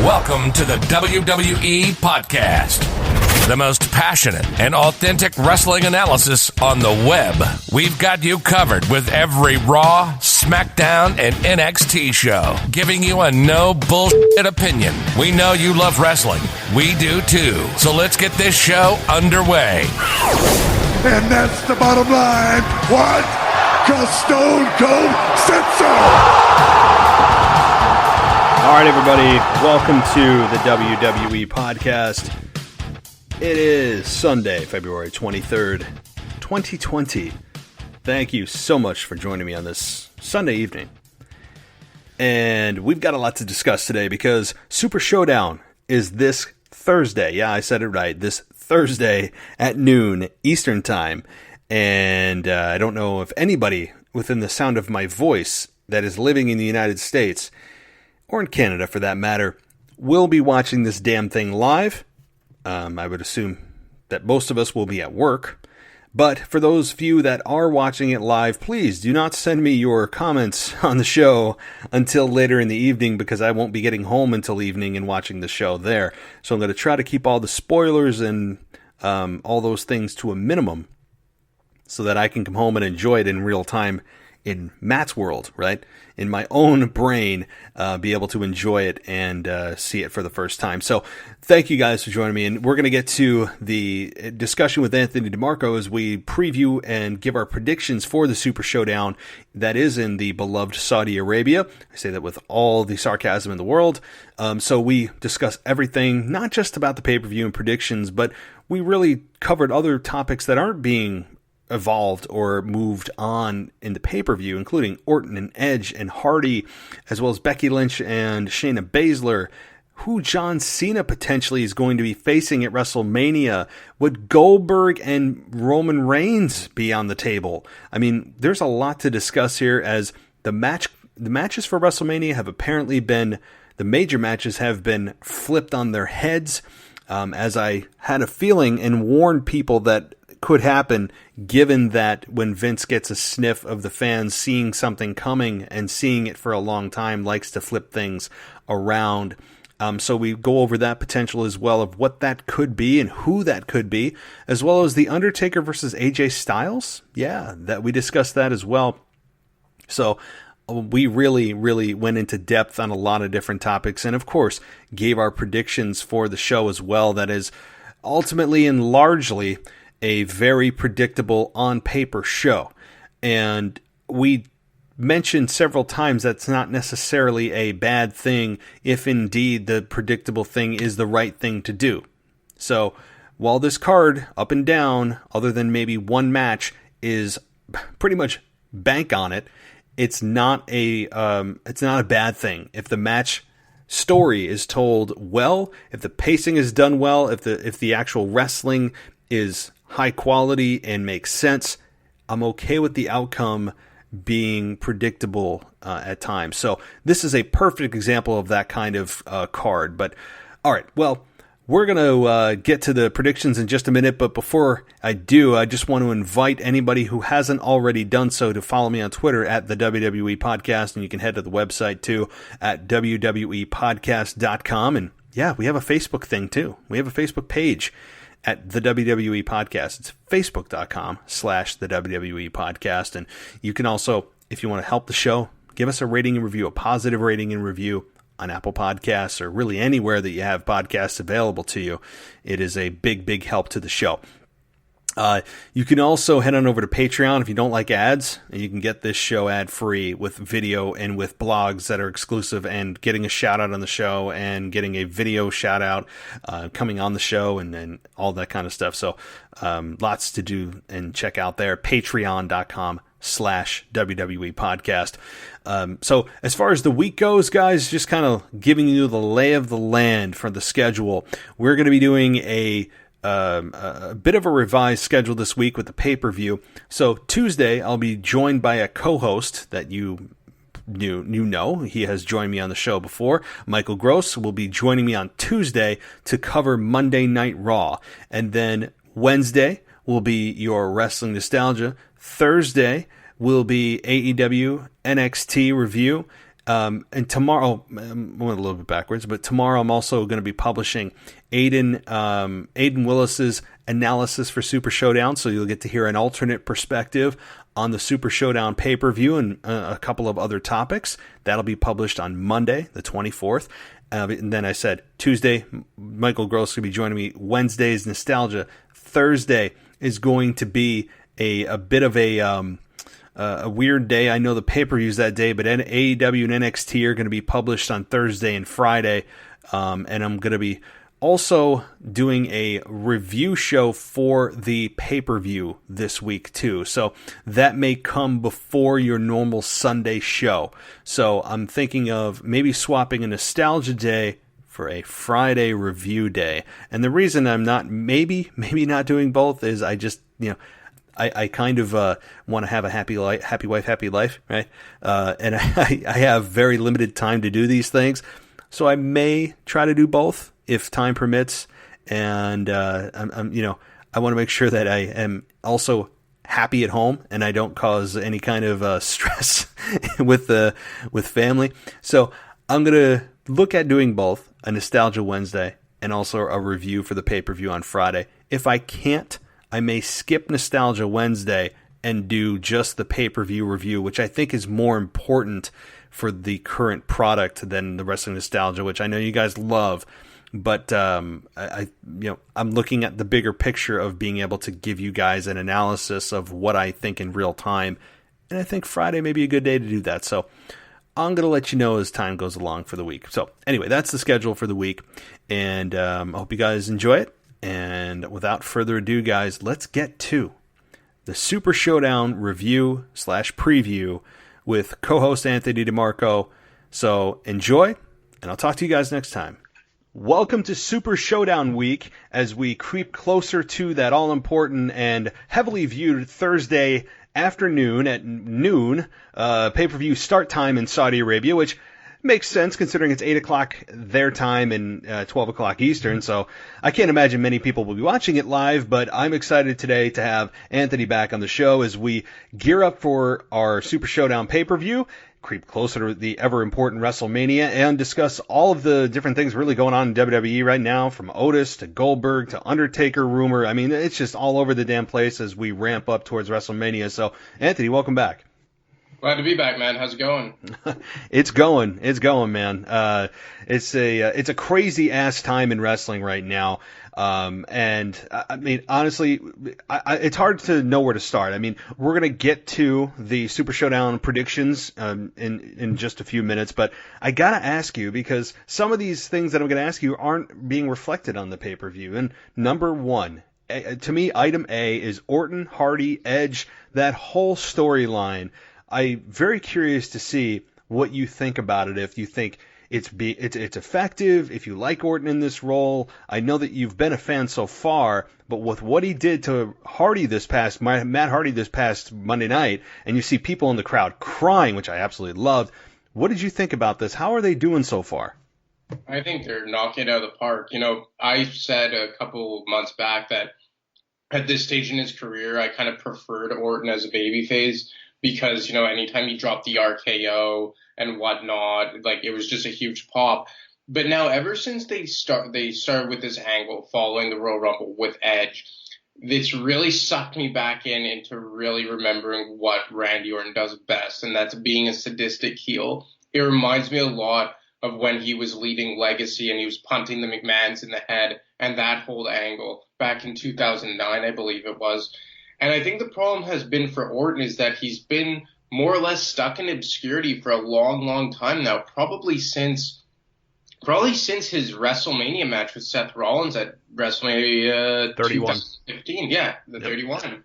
Welcome to the WWE Podcast, the most passionate and authentic wrestling analysis on the web. We've got you covered with every Raw, SmackDown, and NXT show, giving you a no bullshit opinion. We know you love wrestling. We do too. So let's get this show underway. And that's the bottom line. What? 'Cause Stone Cold said so. All right, everybody, welcome to the WWE Podcast. It is Sunday, February 23rd, 2020. Thank you so much for joining me on this Sunday evening. And we've got a lot to discuss today because Super ShowDown is this Thursday. Yeah, I said it right. This Thursday at noon Eastern Time. And I don't know if anybody within the sound of my voice that is living in the United States or in Canada, for that matter, will be watching this damn thing live. I would assume that most of us will be at work. But for those few that are watching it live, please do not send me your comments on the show until later in the evening, because I won't be getting home until evening and watching the show there. So I'm going to try to keep all the spoilers and all those things to a minimum so that I can come home and enjoy it in real time in Matt's world, right? In my own brain, be able to enjoy it and see it for the first time. So thank you guys for joining me. And we're going to get to the discussion with Anthony DeMarco as we preview and give our predictions for the Super ShowDown that is in the beloved Saudi Arabia. I say that with all the sarcasm in the world. So we discuss everything, not just about the pay-per-view and predictions, but we really covered other topics that aren't being evolved or moved on in the pay-per-view, including Orton and Edge and Hardy, as well as Becky Lynch and Shayna Baszler, who John Cena potentially is going to be facing at WrestleMania. Would Goldberg and Roman Reigns be on the table? I mean, there's a lot to discuss here, as the matches for WrestleMania have apparently been, the major matches have been flipped on their heads, as I had a feeling and warned people that could happen, given that when Vince gets a sniff of the fans seeing something coming and seeing it for a long time, likes to flip things around. So we go over that potential as well, of what that could be and who that could be, as well as The Undertaker versus AJ Styles. Yeah, that we discussed that as well. So we really went into depth on a lot of different topics, and of course gave our predictions for the show as well. That is ultimately and largely a very predictable on-paper show. And we mentioned several times that's not necessarily a bad thing if indeed the predictable thing is the right thing to do. So while this card, up and down, other than maybe one match, is pretty much bank on it, it's not a bad thing. If the match story is told well, if the pacing is done well, if the actual wrestling is high quality and makes sense, I'm okay with the outcome being predictable at times. So this is a perfect example of that kind of card. But all right, well, we're going to get to the predictions in just a minute. But before I do, I just want to invite anybody who hasn't already done so to follow me on Twitter at the WWE Podcast. And you can head to the website too at wwepodcast.com. And yeah, we have a Facebook thing too. We have a Facebook page at the WWE Podcast. It's facebook.com/the WWE Podcast. And you can also, if you want to help the show, give us a rating and review, a positive rating and review on Apple Podcasts, or really anywhere that you have podcasts available to you. It is a big help to the show. You can also head on over to Patreon if you don't like ads, and you can get this show ad-free with video and with blogs that are exclusive, and getting a shout-out on the show and getting a video shout-out coming on the show, and then all that kind of stuff. So lots to do and check out there. Patreon.com/WWE Podcast. So as far as the week goes, guys, just kind of giving you the lay of the land for the schedule. We're going to be doing a bit of a revised schedule this week with the pay-per-view. So Tuesday, I'll be joined by a co-host that you know. He has joined me on the show before. Michael Gross will be joining me on Tuesday to cover Monday Night Raw. And then Wednesday will be your Wrestling Nostalgia. Thursday will be AEW NXT review. And tomorrow, I went a little bit backwards, but tomorrow I'm also going to be publishing Aiden Willis's analysis for Super ShowDown, so you'll get to hear an alternate perspective on the Super ShowDown pay-per-view and a couple of other topics. That'll be published on Monday, the 24th. And then I said Tuesday, Michael Gross will be joining me. Wednesday's Nostalgia. Thursday is going to be a bit of a weird day. I know the pay-per-views that day, but AEW and NXT are going to be published on Thursday and Friday. And I'm going to be also doing a review show for the pay-per-view this week too. So that may come before your normal Sunday show. So I'm thinking of maybe swapping a Nostalgia Day for a Friday review day. And the reason I'm not maybe not doing both is I just, I kind of want to have a happy wife, happy life, right? And I have very limited time to do these things. So I may try to do both if time permits, and I'm I want to make sure that I am also happy at home and I don't cause any kind of stress with family. So I'm gonna look at doing both, a Nostalgia Wednesday and also a review for the pay-per-view on Friday. If I can't, I may skip Nostalgia Wednesday and do just the pay-per-view review, which I think is more important for the current product than the Wrestling Nostalgia, which I know you guys love. But I'm looking at the bigger picture of being able to give you guys an analysis of what I think in real time. And I think Friday may be a good day to do that. So I'm going to let you know as time goes along for the week. So anyway, that's the schedule for the week. And I hope you guys enjoy it. And without further ado, guys, let's get to the Super ShowDown review / preview with co-host Anthony DeMarco. So enjoy, and I'll talk to you guys next time. Welcome to Super ShowDown week as we creep closer to that all-important and heavily viewed Thursday afternoon at noon pay-per-view start time in Saudi Arabia, which makes sense considering it's 8 o'clock their time and 12 o'clock Eastern, so I can't imagine many people will be watching it live, but I'm excited today to have Anthony back on the show as we gear up for our Super ShowDown pay-per-view, creep closer to the ever-important WrestleMania, and discuss all of the different things really going on in WWE right now, from Otis to Goldberg to Undertaker rumor. I mean, it's just all over the damn place as we ramp up towards WrestleMania. So, Anthony, welcome back. Glad to be back, man. How's it going? It's going, man. It's a crazy ass time in wrestling right now. And I mean, honestly, it's hard to know where to start. I mean, we're going to get to the Super ShowDown predictions, in just a few minutes, but I got to ask you because some of these things that I'm going to ask you aren't being reflected on the pay-per-view. And number one, to me, item A is Orton, Hardy, Edge, that whole storyline. I'm very curious to see what you think about it. If you think it's effective, if you like Orton in this role. I know that you've been a fan so far, but with what he did to Matt Hardy this past Monday night, and you see people in the crowd crying, which I absolutely loved. What did you think about this? How are they doing so far? I think they're knocking it out of the park. I said a couple months back that at this stage in his career, I kind of preferred Orton as a babyface. Because, anytime he dropped the RKO and whatnot, like, it was just a huge pop. But now, ever since they started with this angle following the Royal Rumble with Edge, it's really sucked me back into really remembering what Randy Orton does best, and that's being a sadistic heel. It reminds me a lot of when he was leading Legacy and he was punting the McMahons in the head and that whole angle back in 2009, I believe it was. And I think the problem has been for Orton is that he's been more or less stuck in obscurity for a long, long time now, probably since his WrestleMania match with Seth Rollins at WrestleMania 31. 2015. Yeah, the 31.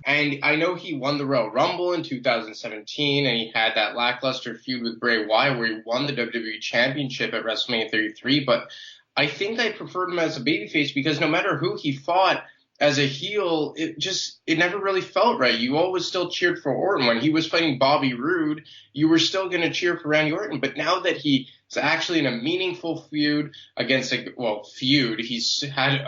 And I know he won the Royal Rumble in 2017, and he had that lackluster feud with Bray Wyatt where he won the WWE Championship at WrestleMania 33. But I think I preferred him as a babyface because no matter who he fought, as a heel, it never really felt right. You always still cheered for Orton. When he was fighting Bobby Roode, you were still going to cheer for Randy Orton. But now that he's actually in a meaningful feud he's had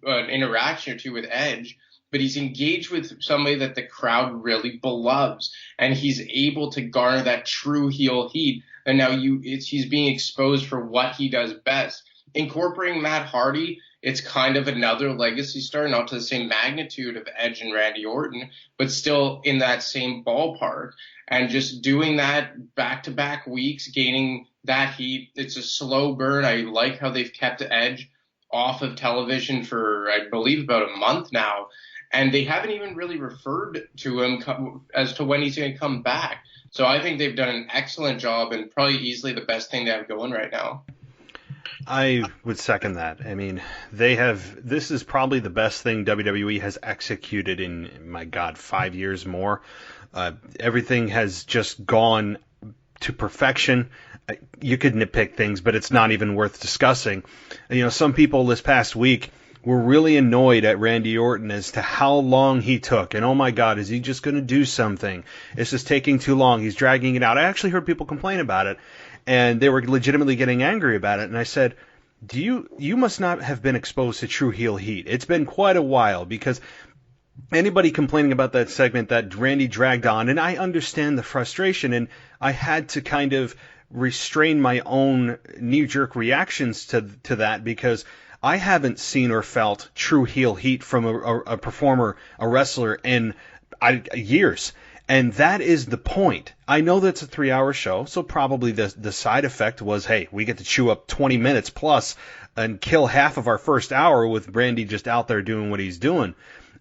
an interaction or two with Edge, but he's engaged with somebody that the crowd really loves, and he's able to garner that true heel heat and now he's being exposed for what he does best. Incorporating Matt Hardy, it's kind of another legacy star, not to the same magnitude of Edge and Randy Orton, but still in that same ballpark. And just doing that back-to-back weeks, gaining that heat, it's a slow burn. I like how they've kept Edge off of television for, I believe, about a month now. And they haven't even really referred to him as to when he's going to come back. So I think they've done an excellent job and probably easily the best thing they have going right now. I would second that. I mean, this is probably the best thing WWE has executed in, my God, 5 years more. Everything has just gone to perfection. You could nitpick things, but it's not even worth discussing. You know, some people this past week were really annoyed at Randy Orton as to how long he took. And, oh, my God, is he just going to do something? It's just taking too long. He's dragging it out. I actually heard people complain about it, and they were legitimately getting angry about it. And I said, you must not have been exposed to true heel heat. It's been quite a while, because anybody complaining about that segment that Randy dragged on, and I understand the frustration, and I had to kind of restrain my own knee-jerk reactions to that, because I haven't seen or felt true heel heat from a performer, a wrestler, in years. And that is the point. I know that's a 3-hour show, so probably the side effect was, hey, we get to chew up 20 minutes plus and kill half of our first hour with Randy just out there doing what he's doing.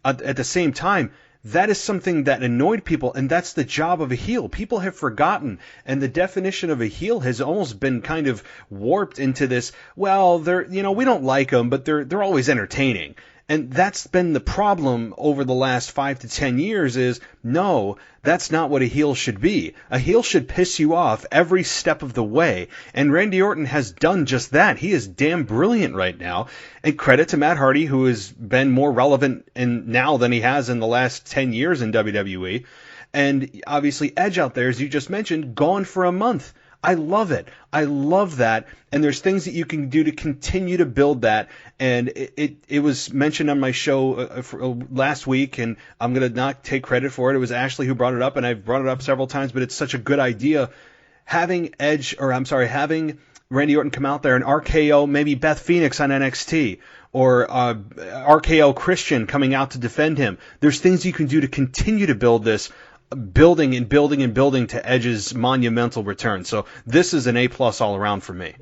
At the same time, that is something that annoyed people, and that's the job of a heel. People have forgotten, and the definition of a heel has almost been kind of warped into this, well, we don't like them, but they're always entertaining. And that's been the problem over the last 5 to 10 years is, no, that's not what a heel should be. A heel should piss you off every step of the way. And Randy Orton has done just that. He is damn brilliant right now. And credit to Matt Hardy, who has been more relevant now than he has in the last 10 years in WWE. And obviously Edge out there, as you just mentioned, gone for a month. I love it. I love that. And there's things that you can do to continue to build that. And it was mentioned on my show last week, and I'm going to not take credit for it. It was Ashley who brought it up, and I've brought it up several times, but it's such a good idea. Having Randy Orton come out there and RKO maybe Beth Phoenix on NXT, or RKO Christian coming out to defend him. There's things you can do to continue to build this, building and building and building to Edge's monumental return. So this is an A+ all around for me.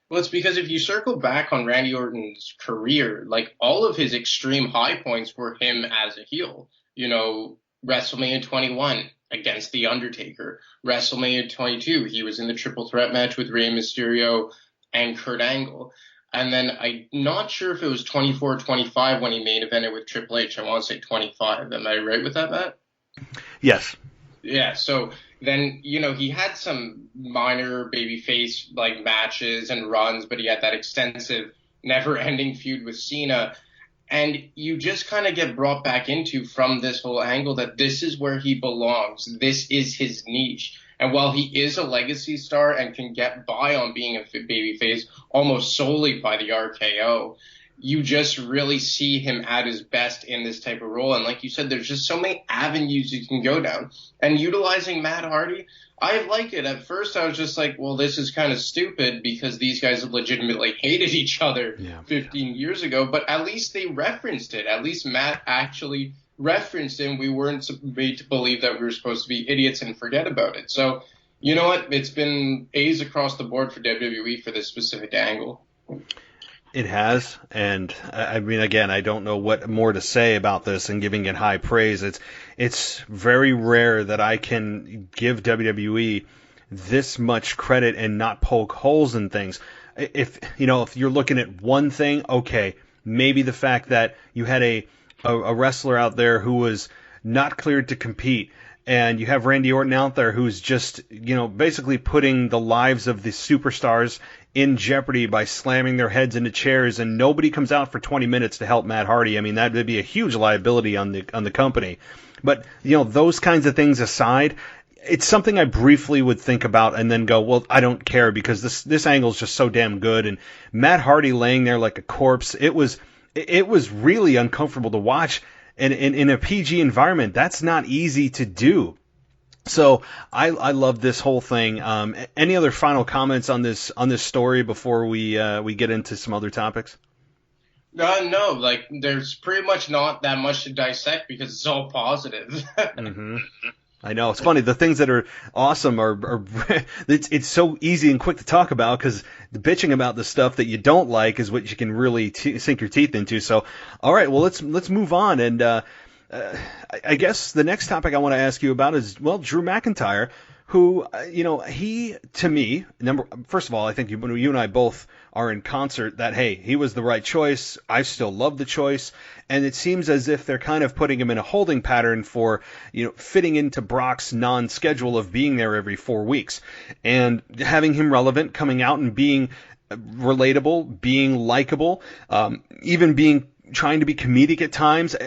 Well, it's because if you circle back on Randy Orton's career, like all of his extreme high points were him as a heel. You know, WrestleMania 21 against The Undertaker. WrestleMania 22, he was in the triple threat match with Rey Mysterio and Kurt Angle. And then I'm not sure if it was 24 or 25 when he main evented with Triple H. I want to say 25. Am I right with that, Matt? Yes. Yeah, so then, he had some minor babyface like matches and runs, but he had that extensive, never-ending feud with Cena. And you just kind of get brought back into from this whole angle that this is where he belongs. This is his niche. And while he is a legacy star and can get by on being a babyface almost solely by the RKO, you just really see him at his best in this type of role. And like you said, there's just so many avenues you can go down. And utilizing Matt Hardy, I like it. At first, I was just like, well, this is kind of stupid because these guys legitimately hated each other 15 years ago. But at least they referenced it. At least Matt actually referenced it, and we weren't made to believe that we were supposed to be idiots and forget about it. So, you know what? It's been A's across the board for WWE for this specific angle. It has, and I mean, again, I don't know what more to say about this and giving it high praise. It's very rare that I can give WWE this much credit and not poke holes in things. If you're looking at one thing, okay, maybe the fact that you had a wrestler out there who was not cleared to compete, and you have Randy Orton out there who's just, basically putting the lives of the superstars in jeopardy by slamming their heads into chairs, and nobody comes out for 20 minutes to help Matt Hardy. I mean, that would be a huge liability on the company. But, those kinds of things aside, it's something I briefly would think about and then go, well, I don't care because this angle is just so damn good. And Matt Hardy laying there like a corpse, it was really uncomfortable to watch. And in a PG environment, that's not easy to do. So I love this whole thing. Any other final comments on this story before we get into some other topics? No, like there's pretty much not that much to dissect because it's all positive. Mm-hmm. I know, it's funny. The things that are awesome are it's so easy and quick to talk about, because the bitching about the stuff that you don't like is what you can really sink your teeth into. So, all right, well, let's move on. And I guess the next topic I want to ask you about is, well, Drew McIntyre, who, he, to me, first of all, I think you and I both are in concert that, hey, he was the right choice. I still love the choice. And it seems as if they're kind of putting him in a holding pattern for, fitting into Brock's non-schedule of being there every 4 weeks and having him relevant, coming out and being relatable, being likable, even trying to be comedic at times.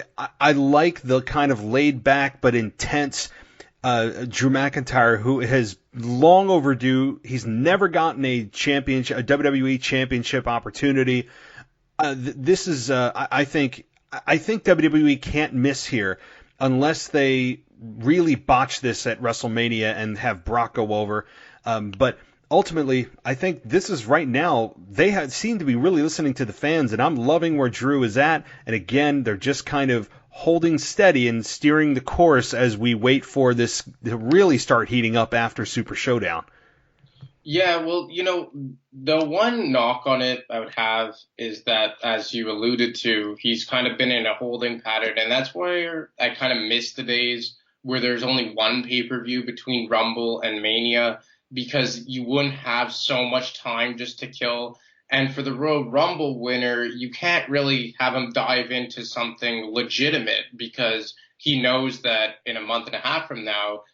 I like the kind of laid back but intense Drew McIntyre, who has long overdue. He's never gotten a WWE championship opportunity. This is, I think WWE can't miss here unless they really botch this at WrestleMania and have Brock go over. But ultimately, I think this is right now, they seem to be really listening to the fans, and I'm loving where Drew is at. And again, they're just kind of holding steady and steering the course as we wait for this to really start heating up after Super ShowDown. Yeah, well, the one knock on it I would have is that, as you alluded to, he's kind of been in a holding pattern, and that's where I kind of miss the days where there's only one pay-per-view between Rumble and Mania, because you wouldn't have so much time just to kill. And for the Royal Rumble winner, you can't really have him dive into something legitimate, because he knows that in a month and a half from now,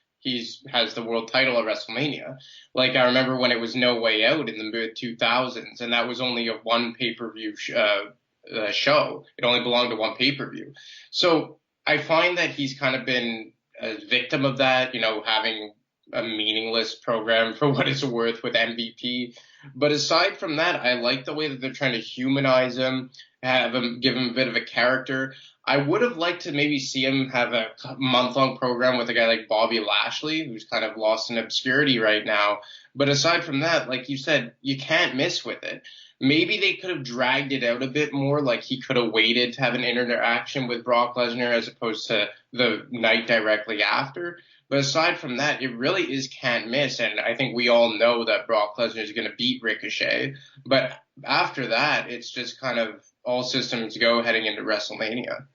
has the world title at WrestleMania. Like, I remember when it was No Way Out in the mid-2000s, and that was only a one pay-per-view show. It only belonged to one pay-per-view. So I find that he's kind of been a victim of that, having a meaningless program for what it's worth with MVP. But aside from that, I like the way that they're trying to humanize him, give him a bit of a character. I would have liked to maybe see him have a month-long program with a guy like Bobby Lashley, who's kind of lost in obscurity right now. But aside from that, like you said, you can't miss with it. Maybe they could have dragged it out a bit more, like he could have waited to have an interaction with Brock Lesnar as opposed to the night directly after. But aside from that, it really is can't miss. And I think we all know that Brock Lesnar is going to beat Ricochet. But after that, it's just kind of all systems go heading into WrestleMania.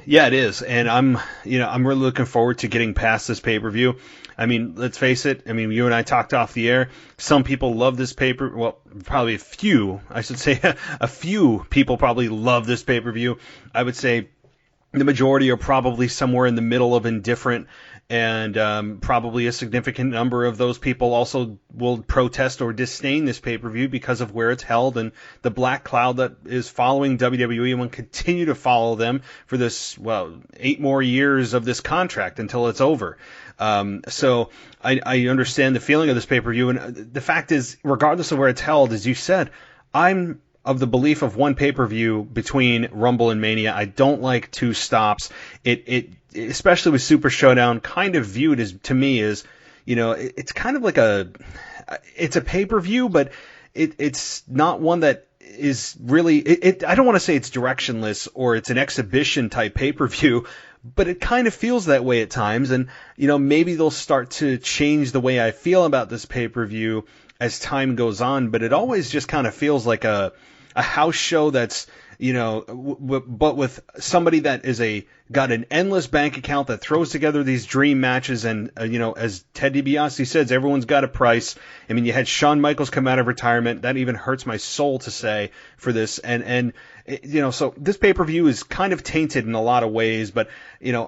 Yeah, it is. And I'm really looking forward to getting past this pay-per-view. I mean, let's face it. I mean, you and I talked off the air. Some people love this well, probably a few people probably love this pay-per-view. I would say the majority are probably somewhere in the middle of indifferent, and probably a significant number of those people also will protest or disdain this pay-per-view because of where it's held and the black cloud that is following WWE and will continue to follow them for this, 8 more years of this contract until it's over. So I understand the feeling of this pay-per-view, and the fact is, regardless of where it's held, as you said, I'm of the belief of one pay-per-view between Rumble and Mania. I don't like 2 stops. It especially with Super ShowDown, kind of viewed as, to me, as, it's kind of like it's a pay-per-view, but it's not one that is really, I don't want to say it's directionless or it's an exhibition type pay-per-view, but it kind of feels that way at times. And, maybe they'll start to change the way I feel about this pay-per-view as time goes on, but it always just kind of feels like a house show that's, but with somebody that is got an endless bank account that throws together these dream matches. And, as Ted DiBiase says, everyone's got a price. I mean, you had Shawn Michaels come out of retirement. That even hurts my soul to say for this. And so this pay-per-view is kind of tainted in a lot of ways, but,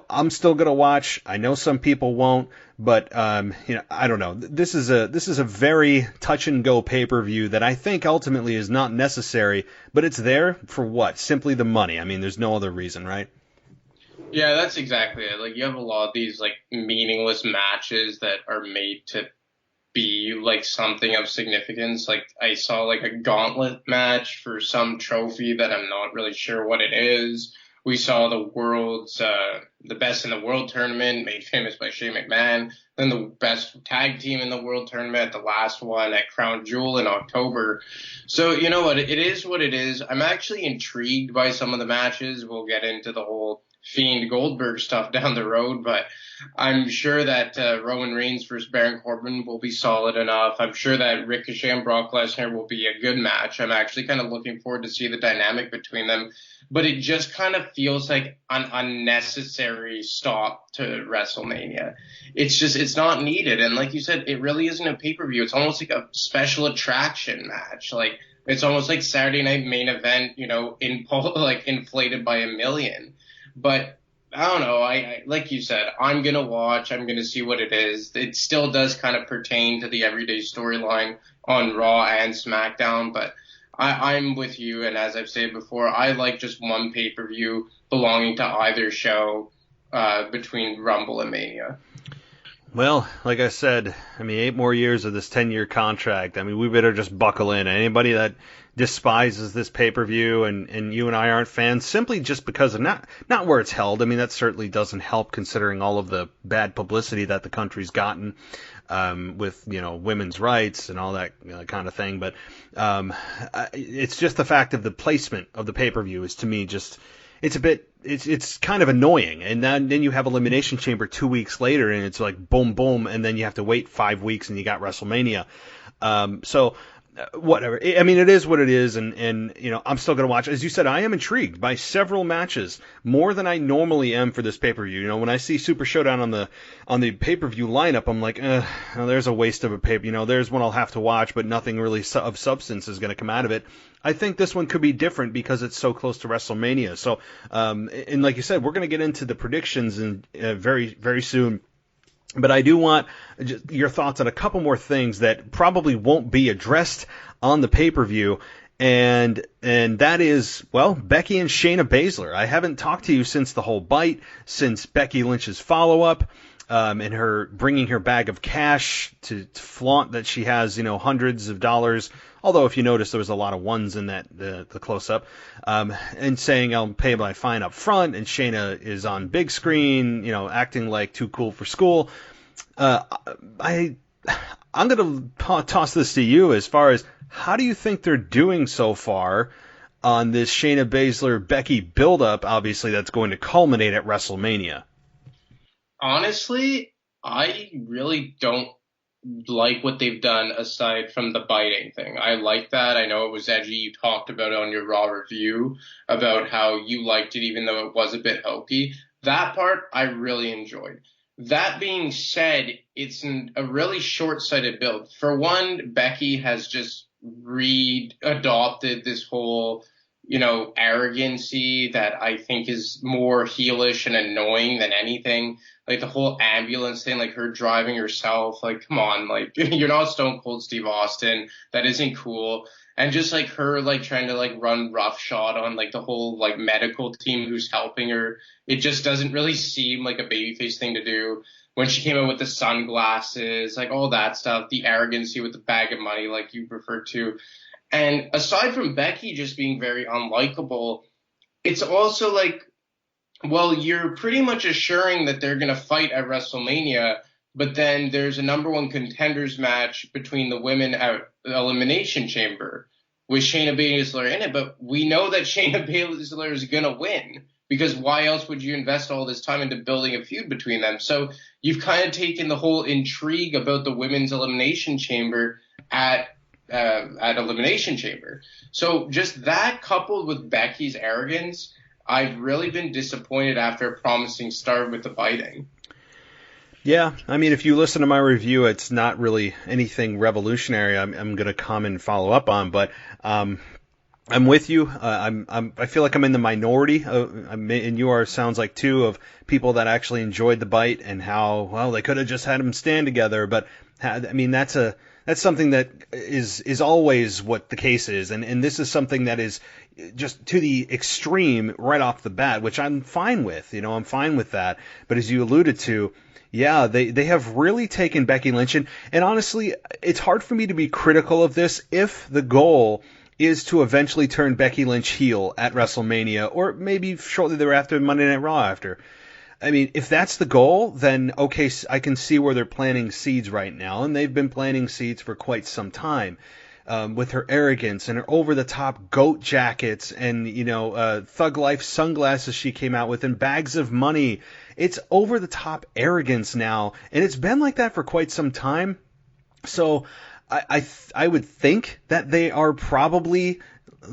I'm still going to watch. I know some people won't, but, I don't know. This is a very touch and go pay-per-view that I think ultimately is not necessary, but it's there for what? Simply the money. I mean, there's no other reason, right? Yeah, that's exactly it. Like, you have a lot of these, like, meaningless matches that are made to be, like, something of significance. Like, I saw, like, a gauntlet match for some trophy that I'm not really sure what it is, We saw the the best in the world tournament made famous by Shane McMahon. Then the best tag team in the world tournament, the last one at Crown Jewel in October. So you know what? It is what it is. I'm actually intrigued by some of the matches. We'll get into the whole Fiend Goldberg stuff down the road, but I'm sure that Roman Reigns versus Baron Corbin will be solid enough. I'm sure that Ricochet and Brock Lesnar will be a good match. I'm actually kind of looking forward to see the dynamic between them, but it just kind of feels like an unnecessary stop to WrestleMania. It's not needed. And like you said, it really isn't a pay-per-view. It's almost like a special attraction match. Like, it's almost like Saturday Night Main Event, like inflated by a million. But I don't know. I like you said, I'm going to watch. I'm going to see what it is. It still does kind of pertain to the everyday storyline on Raw and SmackDown. But I'm with you. And as I've said before, I like just one pay-per-view belonging to either show between Rumble and Mania. Well, like I said, 8 more years of this 10-year contract. We better just buckle in. Anybody that despises this pay-per-view and you and I aren't fans simply just because of not where it's held. That certainly doesn't help considering all of the bad publicity that the country's gotten with, women's rights and all that kind of thing. But it's just the fact of the placement of the pay-per-view is, to me, just it's kind of annoying. And then you have Elimination Chamber 2 weeks later and it's like boom, boom, and then you have to wait 5 weeks and you got WrestleMania. So whatever. It is what it is, and I'm still going to watch. As you said, I am intrigued by several matches, more than I normally am for this pay-per-view. When I see Super ShowDown on the pay-per-view lineup, I'm like, there's a waste of a pay-per-view. There's one I'll have to watch, but nothing really of substance is going to come out of it. I think this one could be different because it's so close to WrestleMania. So, and like you said, we're going to get into the predictions very, very soon. But I do want your thoughts on a couple more things that probably won't be addressed on the pay-per-view, and that is, well, Becky and Shayna Baszler. I haven't talked to you since the whole bite, since Becky Lynch's follow-up, and her bringing her bag of cash to flaunt that she has, hundreds of dollars. Although, if you notice, there was a lot of ones in that the close-up, and saying I'll pay my fine up front, and Shayna is on big screen, acting like too cool for school. I'm going to toss this to you as far as how do you think they're doing so far on this Shayna Baszler Becky build-up? Obviously, that's going to culminate at WrestleMania. Honestly, I really don't like what they've done aside from the biting thing. I like that. I know it was edgy. You talked about it on your Raw review about how you liked it even though it was a bit hokey. That part I really enjoyed. That being said, it's a really short-sighted build. For one, Becky has just adopted this whole, arrogancy that I think is more heelish and annoying than anything. Like the whole ambulance thing, like her driving herself, like, come on, like, you're not Stone Cold Steve Austin. That isn't cool. And just like her, like trying to like run roughshod on like the whole like medical team who's helping her. It just doesn't really seem like a babyface thing to do. When she came out with the sunglasses, like all that stuff, the arrogancy with the bag of money, like you referred to. And aside from Becky just being very unlikable, it's also like, well, you're pretty much assuring that they're going to fight at WrestleMania, but then there's a number one contenders match between the women at Elimination Chamber with Shayna Baszler in it. But we know that Shayna Baszler is going to win, because why else would you invest all this time into building a feud between them? So you've kind of taken the whole intrigue about the women's Elimination Chamber at Elimination Chamber. So just that coupled with Becky's arrogance, I've really been disappointed after a promising start with the biting. Yeah, if you listen to my review, it's not really anything revolutionary I'm going to come and follow up on, but I'm with you. I feel like I'm in the minority, and you are, sounds like, too, of people that actually enjoyed the bite and how, well, they could have just had them stand together, but that's something that is always what the case is, and this is something that is just to the extreme right off the bat, which I'm fine with. I'm fine with that. But as you alluded to, yeah, they have really taken Becky Lynch, and honestly, it's hard for me to be critical of this if the goal is to eventually turn Becky Lynch heel at WrestleMania, or maybe shortly thereafter, Monday Night Raw after. I mean, if that's the goal, then okay, I can see where they're planting seeds right now, and they've been planting seeds for quite some time. With her arrogance and her over-the-top goat jackets and, Thug Life sunglasses she came out with and bags of money. It's over-the-top arrogance now, and it's been like that for quite some time. So I would think that they are probably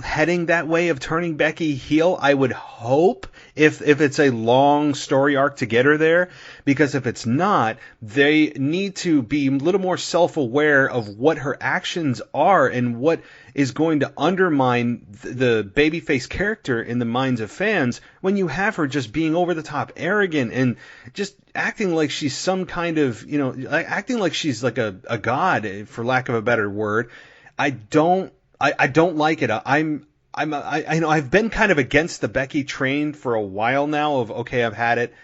heading that way of turning Becky heel. I would hope if it's a long story arc to get her there, because if it's not, they need to be a little more self-aware of what her actions are and what is going to undermine the babyface character in the minds of fans when you have her just being over the top arrogant and just acting like she's some kind of, acting like she's like a god, for lack of a better word. I don't like it. I've been kind of against the Becky train for a while now. Of okay, I've had it.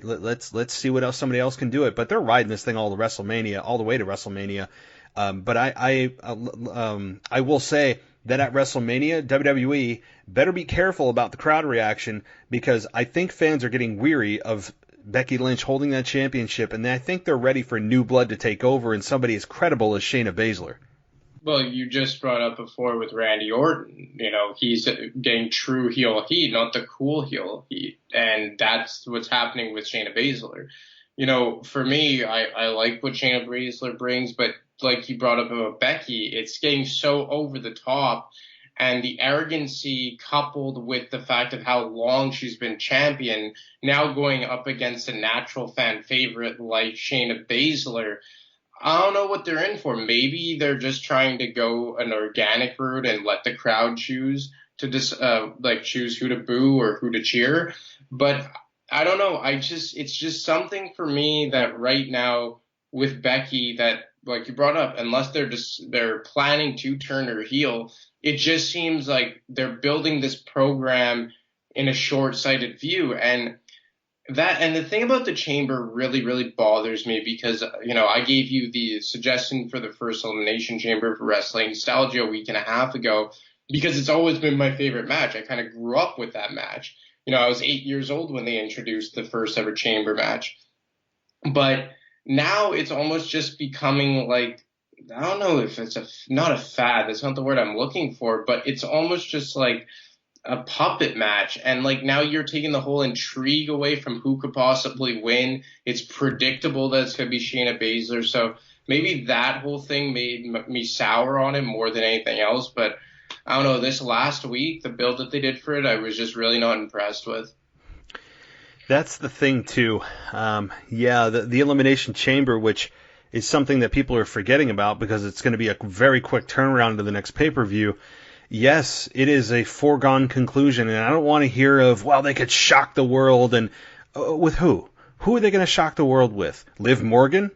Let's see what else somebody else can do it. But they're riding this thing all the way to WrestleMania. But I will say that at WrestleMania, WWE better be careful about the crowd reaction, because I think fans are getting weary of Becky Lynch holding that championship, and I think they're ready for new blood to take over and somebody as credible as Shayna Baszler. Well, you just brought up before with Randy Orton, he's getting true heel heat, not the cool heel heat. And that's what's happening with Shayna Baszler. For me, I like what Shayna Baszler brings, but like you brought up about Becky, it's getting so over the top. And the arrogancy coupled with the fact of how long she's been champion, now going up against a natural fan favorite like Shayna Baszler, I don't know what they're in for. Maybe they're just trying to go an organic route and let the crowd choose to choose who to boo or who to cheer. But I don't know. It's just something for me that right now with Becky that, like you brought up, unless they're planning to turn her heel, it just seems like they're building this program in a short-sighted view. And the thing about the chamber really, really bothers me, because, I gave you the suggestion for the first Elimination Chamber for Wrestling Nostalgia a week and a half ago, because it's always been my favorite match. I kind of grew up with that match. I was 8 years old when they introduced the first ever chamber match. But now it's almost just becoming like, I don't know if it's not a fad. That's not the word I'm looking for, but it's almost just like a puppet match. And like now you're taking the whole intrigue away from who could possibly win. It's predictable that it's going to be Shayna Baszler. So maybe that whole thing made me sour on it more than anything else. But I don't know, this last week, the build that they did for it, I was just really not impressed with. That's the thing too. The Elimination Chamber, which is something that people are forgetting about because it's going to be a very quick turnaround to the next pay-per-view. Yes, it is a foregone conclusion, and I don't want to hear of, well, they could shock the world, and with who? Who are they going to shock the world with? Liv Morgan?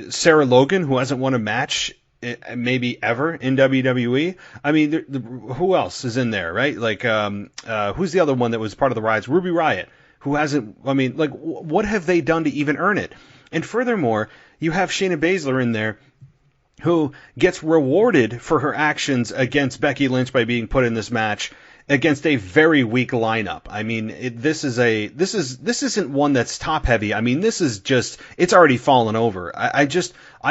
Sarah Logan, who hasn't won a match maybe ever in WWE? I mean, who else is in there, right? Like, who's the other one that was part of the Riots? Ruby Riott, who hasn't, I mean, like, what have they done to even earn it? And furthermore, you have Shayna Baszler in there, who gets rewarded for her actions against Becky Lynch by being put in this match against a very weak lineup. I mean, this isn't one that's top heavy. I mean, this is just, it's already fallen over. I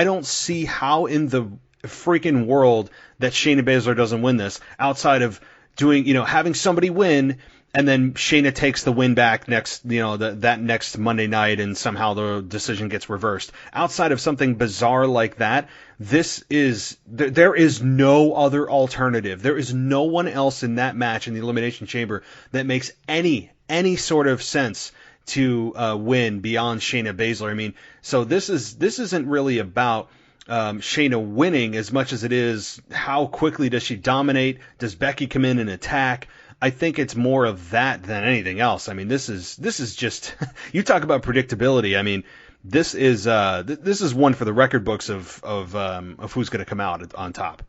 don't see how in the freaking world that Shayna Baszler doesn't win this, outside of doing, having somebody win, and then Shayna takes the win back next, that next Monday night, and somehow the decision gets reversed. Outside of something bizarre like that, there is no other alternative. There is no one else in that match in the Elimination Chamber that makes any sort of sense to win beyond Shayna Baszler. I mean, so this isn't really about Shayna winning as much as it is how quickly does she dominate? Does Becky come in and attack? I think it's more of that than anything else. I mean, this is just you talk about predictability. I mean, this is one for the record books of who's going to come out on top.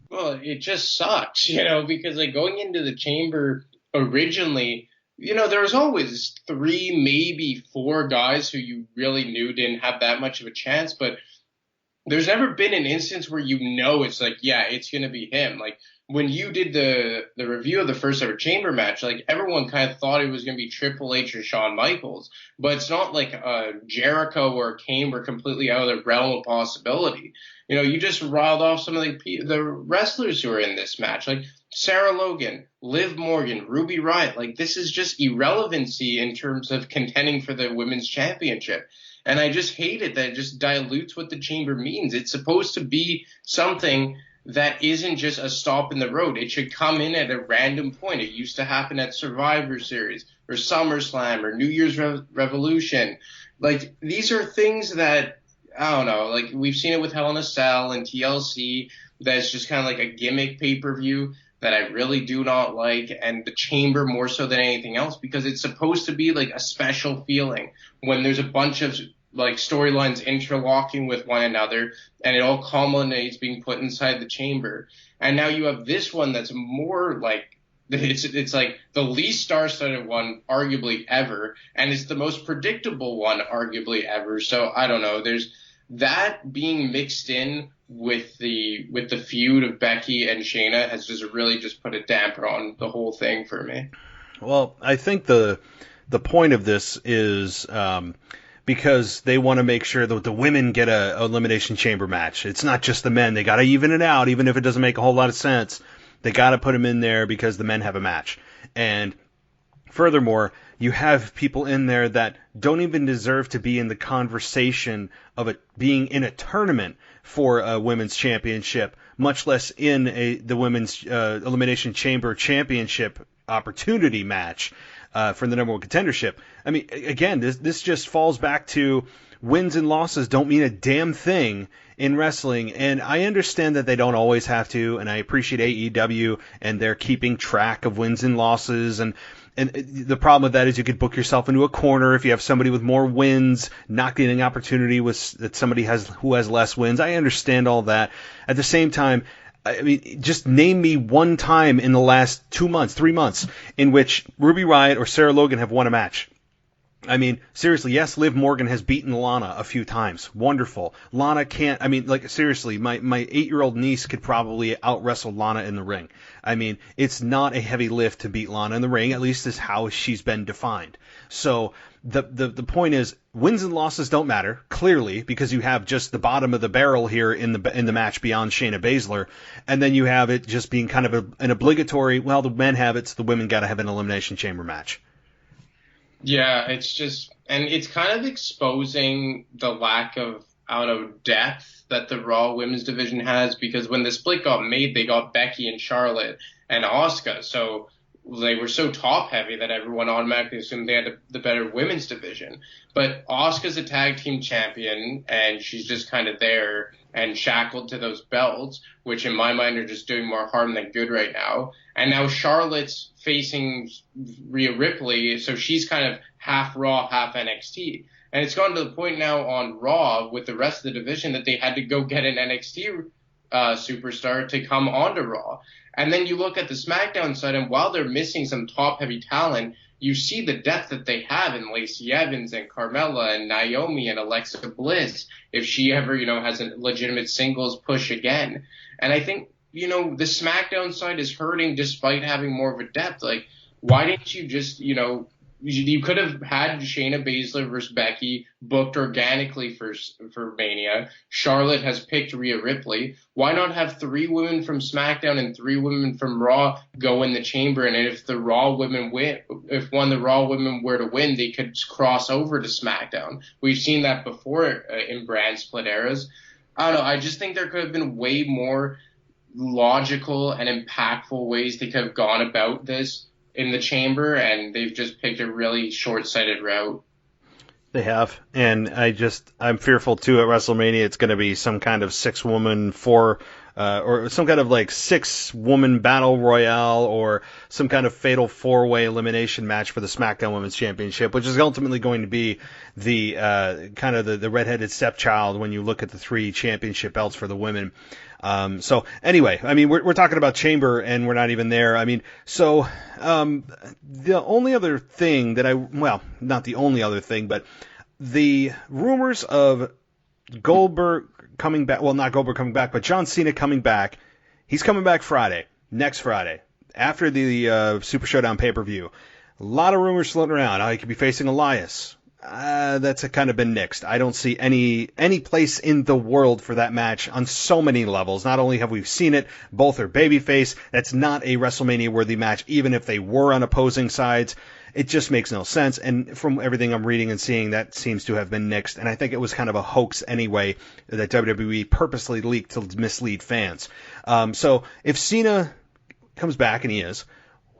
Well, it just sucks, because like going into the chamber originally, there was always 3, maybe 4 guys who you really knew didn't have that much of a chance. But there's never been an instance where it's like, yeah, it's going to be him. Like when you did the review of the first ever chamber match, like everyone kind of thought it was going to be Triple H or Shawn Michaels, but it's not like Jericho or Kane were completely out of the realm of possibility. You just riled off some of the wrestlers who are in this match, like Sarah Logan, Liv Morgan, Ruby Riott. Like this is just irrelevancy in terms of contending for the women's championship. And I just hate it that it just dilutes what the chamber means. It's supposed to be something that isn't just a stop in the road. It should come in at a random point. It used to happen at Survivor Series or SummerSlam or New Year's Revolution. Like these are things that, I don't know, like we've seen it with Hell in a Cell and TLC. That's just kind of like a gimmick pay-per-view that I really do not like, and the chamber more so than anything else, because it's supposed to be like a special feeling when there's a bunch of like storylines interlocking with one another and it all culminates being put inside the chamber. And now you have this one that's more like it's like the least star-studded one arguably ever, and it's the most predictable one arguably ever. So I don't know, there's that being mixed in with the feud of Becky and Shayna has just really just put a damper on the whole thing for me. Well, I think the point of this is because they want to make sure that the women get a elimination chamber match. It's not just the men. They got to even it out, even if it doesn't make a whole lot of sense. They got to put them in there because the men have a match. And furthermore, you have people in there that don't even deserve to be in the conversation of it being in a tournament for a women's championship, much less in the women's elimination chamber championship opportunity match for the number one contendership. I mean, again, this just falls back to wins and losses don't mean a damn thing in wrestling, and I understand that they don't always have to, and I appreciate AEW and they're keeping track of wins and losses, and the problem with that is you could book yourself into a corner if you have somebody with more wins not getting an opportunity that somebody who has less wins. I understand all that. At the same time, I mean, just name me one time in the last 2 months, 3 months, in which Ruby Riott or Sarah Logan have won a match. I mean, seriously, yes, Liv Morgan has beaten Lana a few times. Wonderful. Lana can't, I mean, like, seriously, my 8-year-old niece could probably out-wrestle Lana in the ring. I mean, it's not a heavy lift to beat Lana in the ring, at least is how she's been defined. So, the point is, wins and losses don't matter, clearly, because you have just the bottom of the barrel here in the match beyond Shayna Baszler, and then you have it just being kind of an obligatory, well, the men have it, so the women gotta have an elimination chamber match. Yeah, it's just, and it's kind of exposing the lack of, depth that the Raw women's division has, because when the split got made, they got Becky and Charlotte and Asuka, so they were so top heavy that everyone automatically assumed they had the better women's division. But Asuka's a tag team champion, and she's just kind of there and shackled to those belts, which in my mind are just doing more harm than good right now. And now Charlotte's facing Rhea Ripley, so she's kind of half Raw, half NXT. And it's gotten to the point now on Raw with the rest of the division that they had to go get an NXT superstar to come onto Raw. And then you look at the SmackDown side, and while they're missing some top-heavy talent, you see the depth that they have in Lacey Evans and Carmella and Naomi and Alexa Bliss, if she ever, has a legitimate singles push again. And I think, the SmackDown side is hurting despite having more of a depth. Like, why didn't you just, you could have had Shayna Baszler versus Becky booked organically for Mania. Charlotte has picked Rhea Ripley. Why not have 3 women from SmackDown and 3 women from Raw go in the chamber? And if the Raw women win, if one of the Raw women were to win, they could cross over to SmackDown. We've seen that before in brand split eras. I don't know. I just think there could have been way more logical and impactful ways they could have gone about this in the chamber, and they've just picked a really short-sighted route. They have, and I'm fearful too at WrestleMania it's going to be some kind of 6-woman or some kind of like 6-woman battle royale, or some kind of fatal 4-way elimination match for the SmackDown Women's Championship, which is ultimately going to be the kind of the redheaded stepchild when you look at the 3 championship belts for the women. So anyway, I mean, we're talking about chamber and we're not even there. I mean, so, the only other thing that not the only other thing, but the rumors of Goldberg coming back, well, not Goldberg coming back, but John Cena coming back. He's coming back next Friday, after the Super ShowDown pay-per-view. A lot of rumors floating around. He could be facing Elias. That's kind of been nixed. I don't see any place in the world for that match on so many levels. Not only have we seen it, both are babyface. That's not a WrestleMania-worthy match, even if they were on opposing sides. It just makes no sense. And from everything I'm reading and seeing, that seems to have been nixed. And I think it was kind of a hoax anyway that WWE purposely leaked to mislead fans. So if Cena comes back, and he is,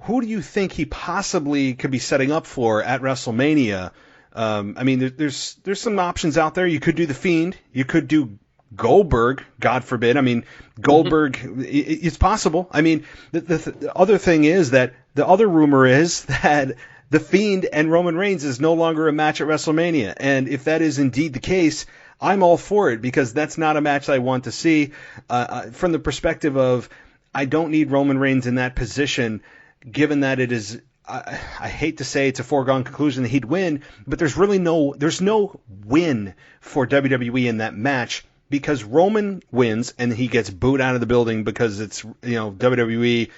who do you think he possibly could be setting up for at WrestleMania? I mean, there's some options out there. You could do The Fiend. You could do Goldberg, God forbid. I mean, Goldberg, it's possible. I mean, the other thing is that the other rumor is that The Fiend and Roman Reigns is no longer a match at WrestleMania. And if that is indeed the case, I'm all for it, because that's not a match I want to see. From the perspective of, I don't need Roman Reigns in that position, given that it is, I hate to say it's a foregone conclusion that he'd win, but there's no win for WWE in that match, because Roman wins and he gets booed out of the building because it's, WWE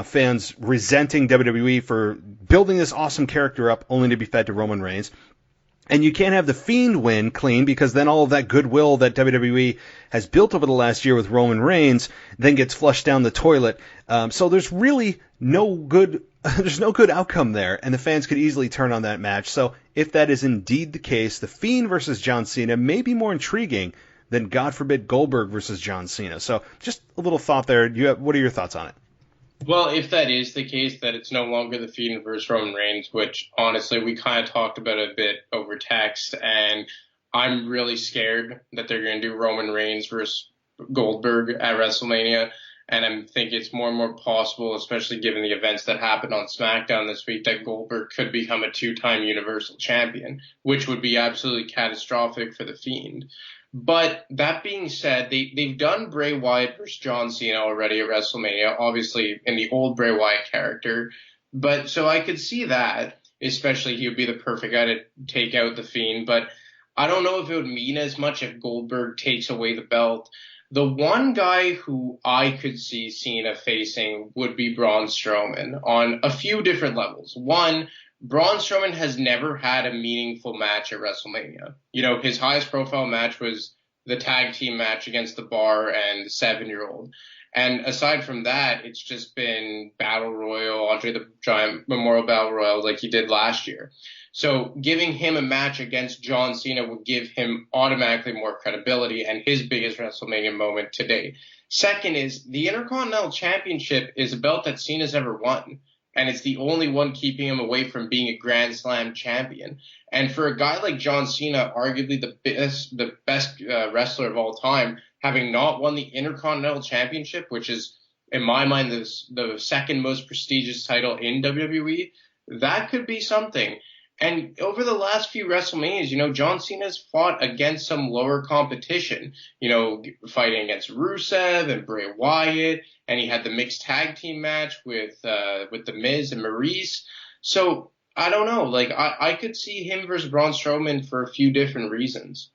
fans resenting WWE for building this awesome character up only to be fed to Roman Reigns. And you can't have The Fiend win clean, because then all of that goodwill that WWE has built over the last year with Roman Reigns then gets flushed down the toilet. So there's really no good outcome there, and the fans could easily turn on that match. So if that is indeed the case, The Fiend versus John Cena may be more intriguing than, God forbid, Goldberg versus John Cena. So just a little thought there. What are your thoughts on it? Well, if that is the case, that it's no longer The Fiend versus Roman Reigns, which honestly we kind of talked about a bit over text, and I'm really scared that they're going to do Roman Reigns versus Goldberg at WrestleMania. And I think it's more and more possible, especially given the events that happened on SmackDown this week, that Goldberg could become a 2-time Universal Champion, which would be absolutely catastrophic for The Fiend. But that being said, they've done Bray Wyatt versus John Cena already at WrestleMania, obviously in the old Bray Wyatt character. But so I could see that, especially he would be the perfect guy to take out The Fiend. But I don't know if it would mean as much if Goldberg takes away the belt. The one guy who I could see Cena facing would be Braun Strowman on a few different levels. One, Braun Strowman has never had a meaningful match at WrestleMania. His highest profile match was the tag team match against The Bar and the 7-year-old. And aside from that, it's just been Battle Royal, Andre the Giant Memorial Battle Royal like he did last year. So giving him a match against John Cena would give him automatically more credibility and his biggest WrestleMania moment to date. Second is, the Intercontinental Championship is a belt that Cena's ever won, and it's the only one keeping him away from being a Grand Slam champion. And for a guy like John Cena, arguably the best wrestler of all time, having not won the Intercontinental Championship, which is, in my mind, the second most prestigious title in WWE, that could be something. And over the last few WrestleManias, John Cena's fought against some lower competition, fighting against Rusev and Bray Wyatt, and he had the mixed tag team match with The Miz and Maurice. So I don't know, I could see him versus Braun Strowman for a few different reasons.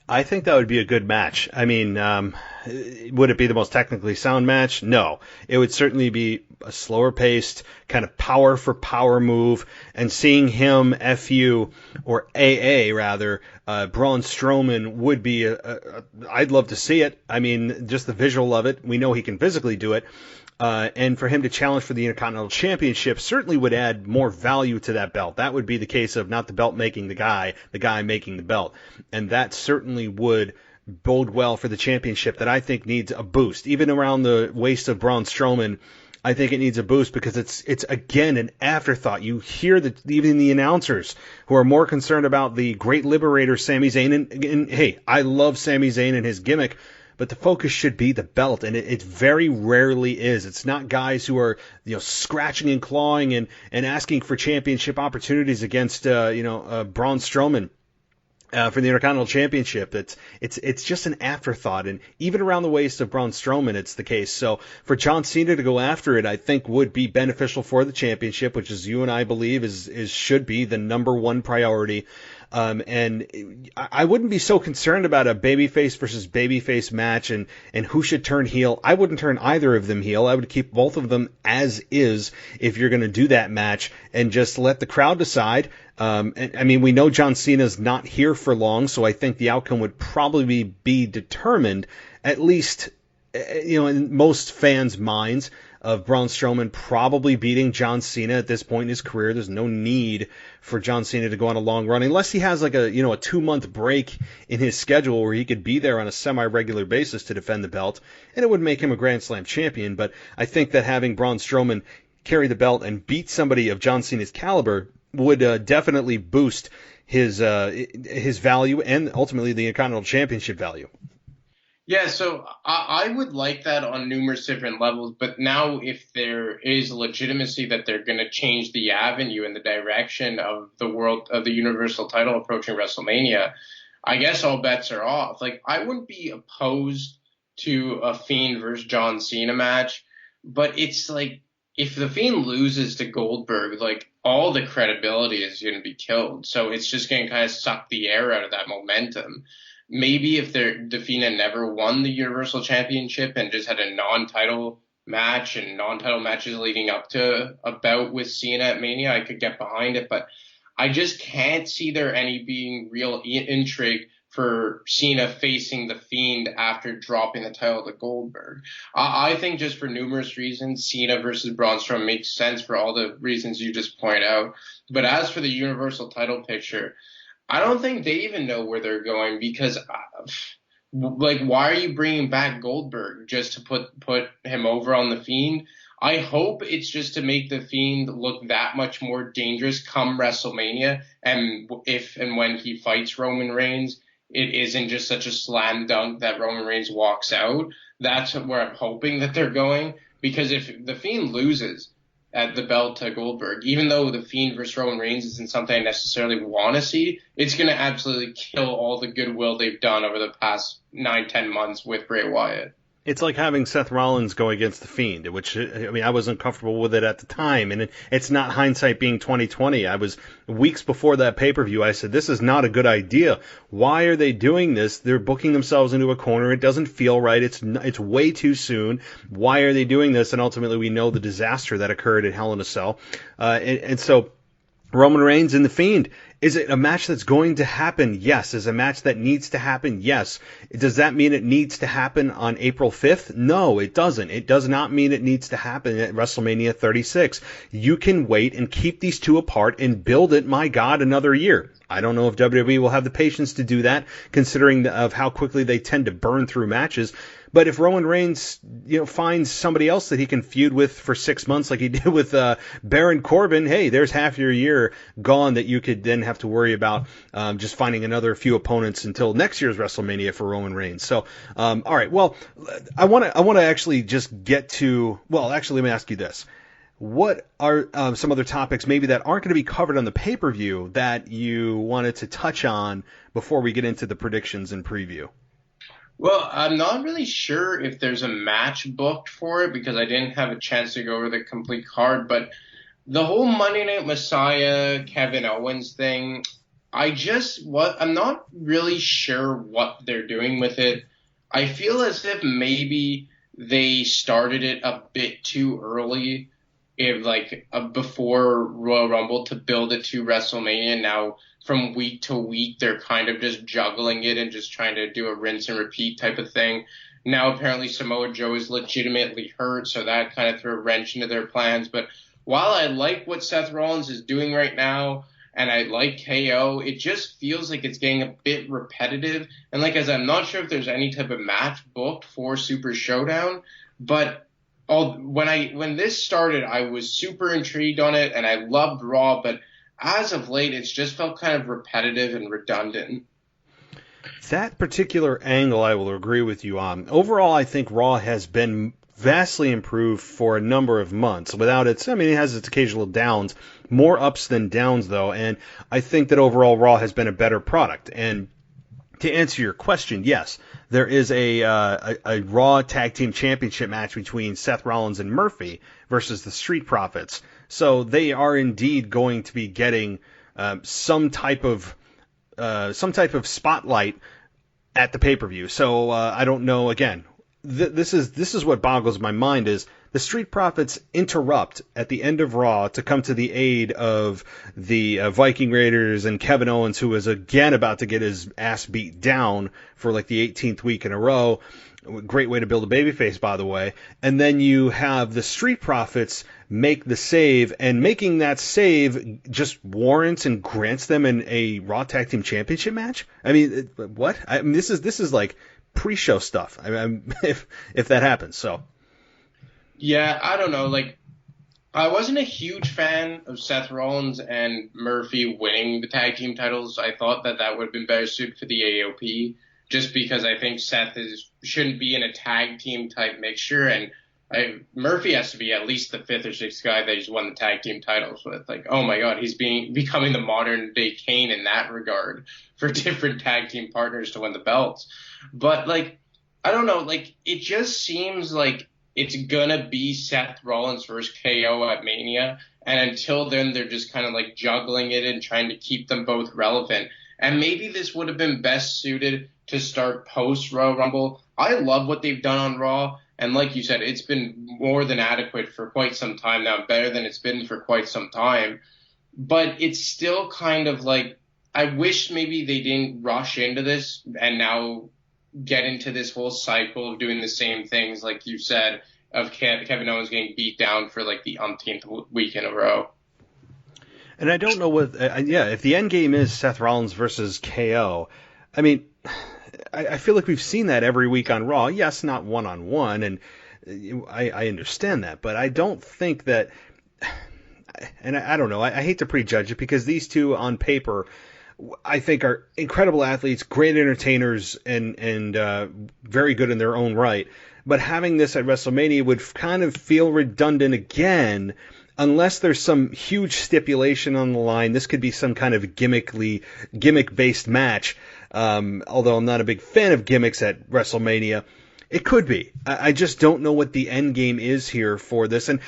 I think that would be a good match. I mean, would it be the most technically sound match? No. It would certainly be a slower paced, kind of power for power move, and seeing him FU, or AA rather, Braun Strowman would be, I'd love to see it. I mean, just the visual of it. We know he can physically do it. And for him to challenge for the Intercontinental Championship certainly would add more value to that belt. That would be the case of not the belt making the guy making the belt. And that certainly would bode well for the championship that I think needs a boost. Even around the waist of Braun Strowman, I think it needs a boost because it's again an afterthought. You hear even the announcers who are more concerned about the great liberator Sami Zayn. And hey, I love Sami Zayn and his gimmick, but the focus should be the belt, and it very rarely is. It's not guys who are scratching and clawing and asking for championship opportunities against Braun Strowman. for the Intercontinental Championship. It's just an afterthought, and even around the waist of Braun Strowman, it's the case. So for John Cena to go after it, I think would be beneficial for the championship, which, as you and I believe, should be the number one priority. And I wouldn't be so concerned about a babyface versus babyface match and who should turn heel. I wouldn't turn either of them heel. I would keep both of them as is if you're going to do that match and just let the crowd decide. And, I mean, we know John Cena's not here for long, so I think the outcome would probably be determined, at least, in most fans' minds, of Braun Strowman probably beating John Cena at this point in his career. There's no need for John Cena to go on a long run unless he has like a 2-month break in his schedule where he could be there on a semi-regular basis to defend the belt, and it would make him a Grand Slam champion. But I think that having Braun Strowman carry the belt and beat somebody of John Cena's caliber would definitely boost his value and ultimately the Intercontinental Championship value. Yeah, so I would like that on numerous different levels, but now if there is legitimacy that they're going to change the avenue and the direction of the Universal title approaching WrestleMania, I guess all bets are off. Like, I wouldn't be opposed to a Fiend versus John Cena match, but it's like, if the Fiend loses to Goldberg, like, all the credibility is going to be killed. So it's just going to kind of suck the air out of that momentum. Maybe if the Fiend had never won the Universal Championship and just had a non-title match and non-title matches leading up to a bout with Cena at Mania, I could get behind it. But I just can't see there any being real intrigue for Cena facing the Fiend after dropping the title to Goldberg. I think just for numerous reasons, Cena versus Braun Strowman makes sense for all the reasons you just point out. But as for the Universal title picture, I don't think they even know where they're going because, why are you bringing back Goldberg just to put him over on the Fiend? I hope it's just to make the Fiend look that much more dangerous come WrestleMania, and if and when he fights Roman Reigns, it isn't just such a slam dunk that Roman Reigns walks out. That's where I'm hoping that they're going, because if the Fiend loses at the belt to Goldberg, even though the Fiend versus Roman Reigns isn't something I necessarily want to see, it's going to absolutely kill all the goodwill they've done over the past 9-10 months with Bray Wyatt. It's like having Seth Rollins go against the Fiend, which, I mean, I wasn't comfortable with it at the time, and it's not hindsight being 2020. I was weeks before that pay-per-view. I said, this is not a good idea. Why are they doing this? They're booking themselves into a corner. It doesn't feel right. It's way too soon. Why are they doing this? And ultimately, we know the disaster that occurred at Hell in a Cell, and so Roman Reigns and the Fiend. Is it a match that's going to happen? Yes. Is it a match that needs to happen? Yes. Does that mean it needs to happen on April 5th? No, it doesn't. It does not mean it needs to happen at WrestleMania 36. You can wait and keep these two apart and build it, my God, another year. I don't know if WWE will have the patience to do that, considering of how quickly they tend to burn through matches. But if Roman Reigns, finds somebody else that he can feud with for 6 months, like he did with Baron Corbin, hey, there's half your year gone that you could then have to worry about just finding another few opponents until next year's WrestleMania for Roman Reigns. So, all right, well, I want to actually just get to. Well, actually, let me ask you this. What are some other topics maybe that aren't going to be covered on the pay-per-view that you wanted to touch on before we get into the predictions and preview? Well, I'm not really sure if there's a match booked for it because I didn't have a chance to go over the complete card, but the whole Monday Night Messiah, Kevin Owens thing, I'm not really sure what they're doing with it. I feel as if maybe they started it a bit too early, before Royal Rumble to build it to WrestleMania. Now, from week to week, they're kind of just juggling it and just trying to do a rinse and repeat type of thing. Now, apparently, Samoa Joe is legitimately hurt, so that kind of threw a wrench into their plans. But while I like what Seth Rollins is doing right now, and I like KO, it just feels like it's getting a bit repetitive. And I'm not sure if there's any type of match booked for Super ShowDown, but when this started, I was super intrigued on it, and I loved Raw, but as of late, it's just felt kind of repetitive and redundant. That particular angle I will agree with you on. Overall, I think Raw has been vastly improved for a number of months. It has its occasional downs, more ups than downs though, and I think that overall Raw has been a better product. And to answer your question, yes, there is a Raw Tag Team Championship match between Seth Rollins and Murphy versus the Street Profits. So they are indeed going to be getting some type of spotlight at the pay-per-view. So I don't know. Again, this is what boggles my mind is the Street Profits interrupt at the end of Raw to come to the aid of the Viking Raiders and Kevin Owens, who is again about to get his ass beat down for like the 18th week in a row. Great way to build a babyface, by the way. And then you have the Street Profits make the save, and making that save just warrants and grants them a Raw Tag Team Championship match. I mean, what? This is like pre-show stuff. If that happens, so. Yeah, I don't know. Like, I wasn't a huge fan of Seth Rollins and Murphy winning the tag team titles. I thought that would have been better suited for the AOP, just because I think Seth shouldn't be in a tag team type mixture, and Murphy has to be at least the fifth or sixth guy that he's won the tag team titles with. Like, oh my God, he's becoming the modern day Kane in that regard for different tag team partners to win the belts. But like, I don't know, like it just seems like it's gonna be Seth Rollins versus KO at Mania, and until then they're just kind of like juggling it and trying to keep them both relevant. And maybe this would have been best suited to start post Royal Rumble. I love what they've done on Raw, and like you said, it's been more than adequate for quite some time now, better than it's been for quite some time. But it's still kind of like, I wish maybe they didn't rush into this and now get into this whole cycle of doing the same things, like you said, of Kevin Owens getting beat down for like the umpteenth week in a row. And I don't know what, if the end game is Seth Rollins versus KO, I mean, I feel like we've seen that every week on Raw. Yes, not one-on-one, and I understand that, but I don't think that, and I don't know, I hate to prejudge it because these two on paper, I think are incredible athletes, great entertainers, and very good in their own right. But having this at WrestleMania would kind of feel redundant again, unless there's some huge stipulation on the line. This could be some kind of gimmick-based match. Although I'm not a big fan of gimmicks at WrestleMania. It could be. I just don't know what the end game is here for this. And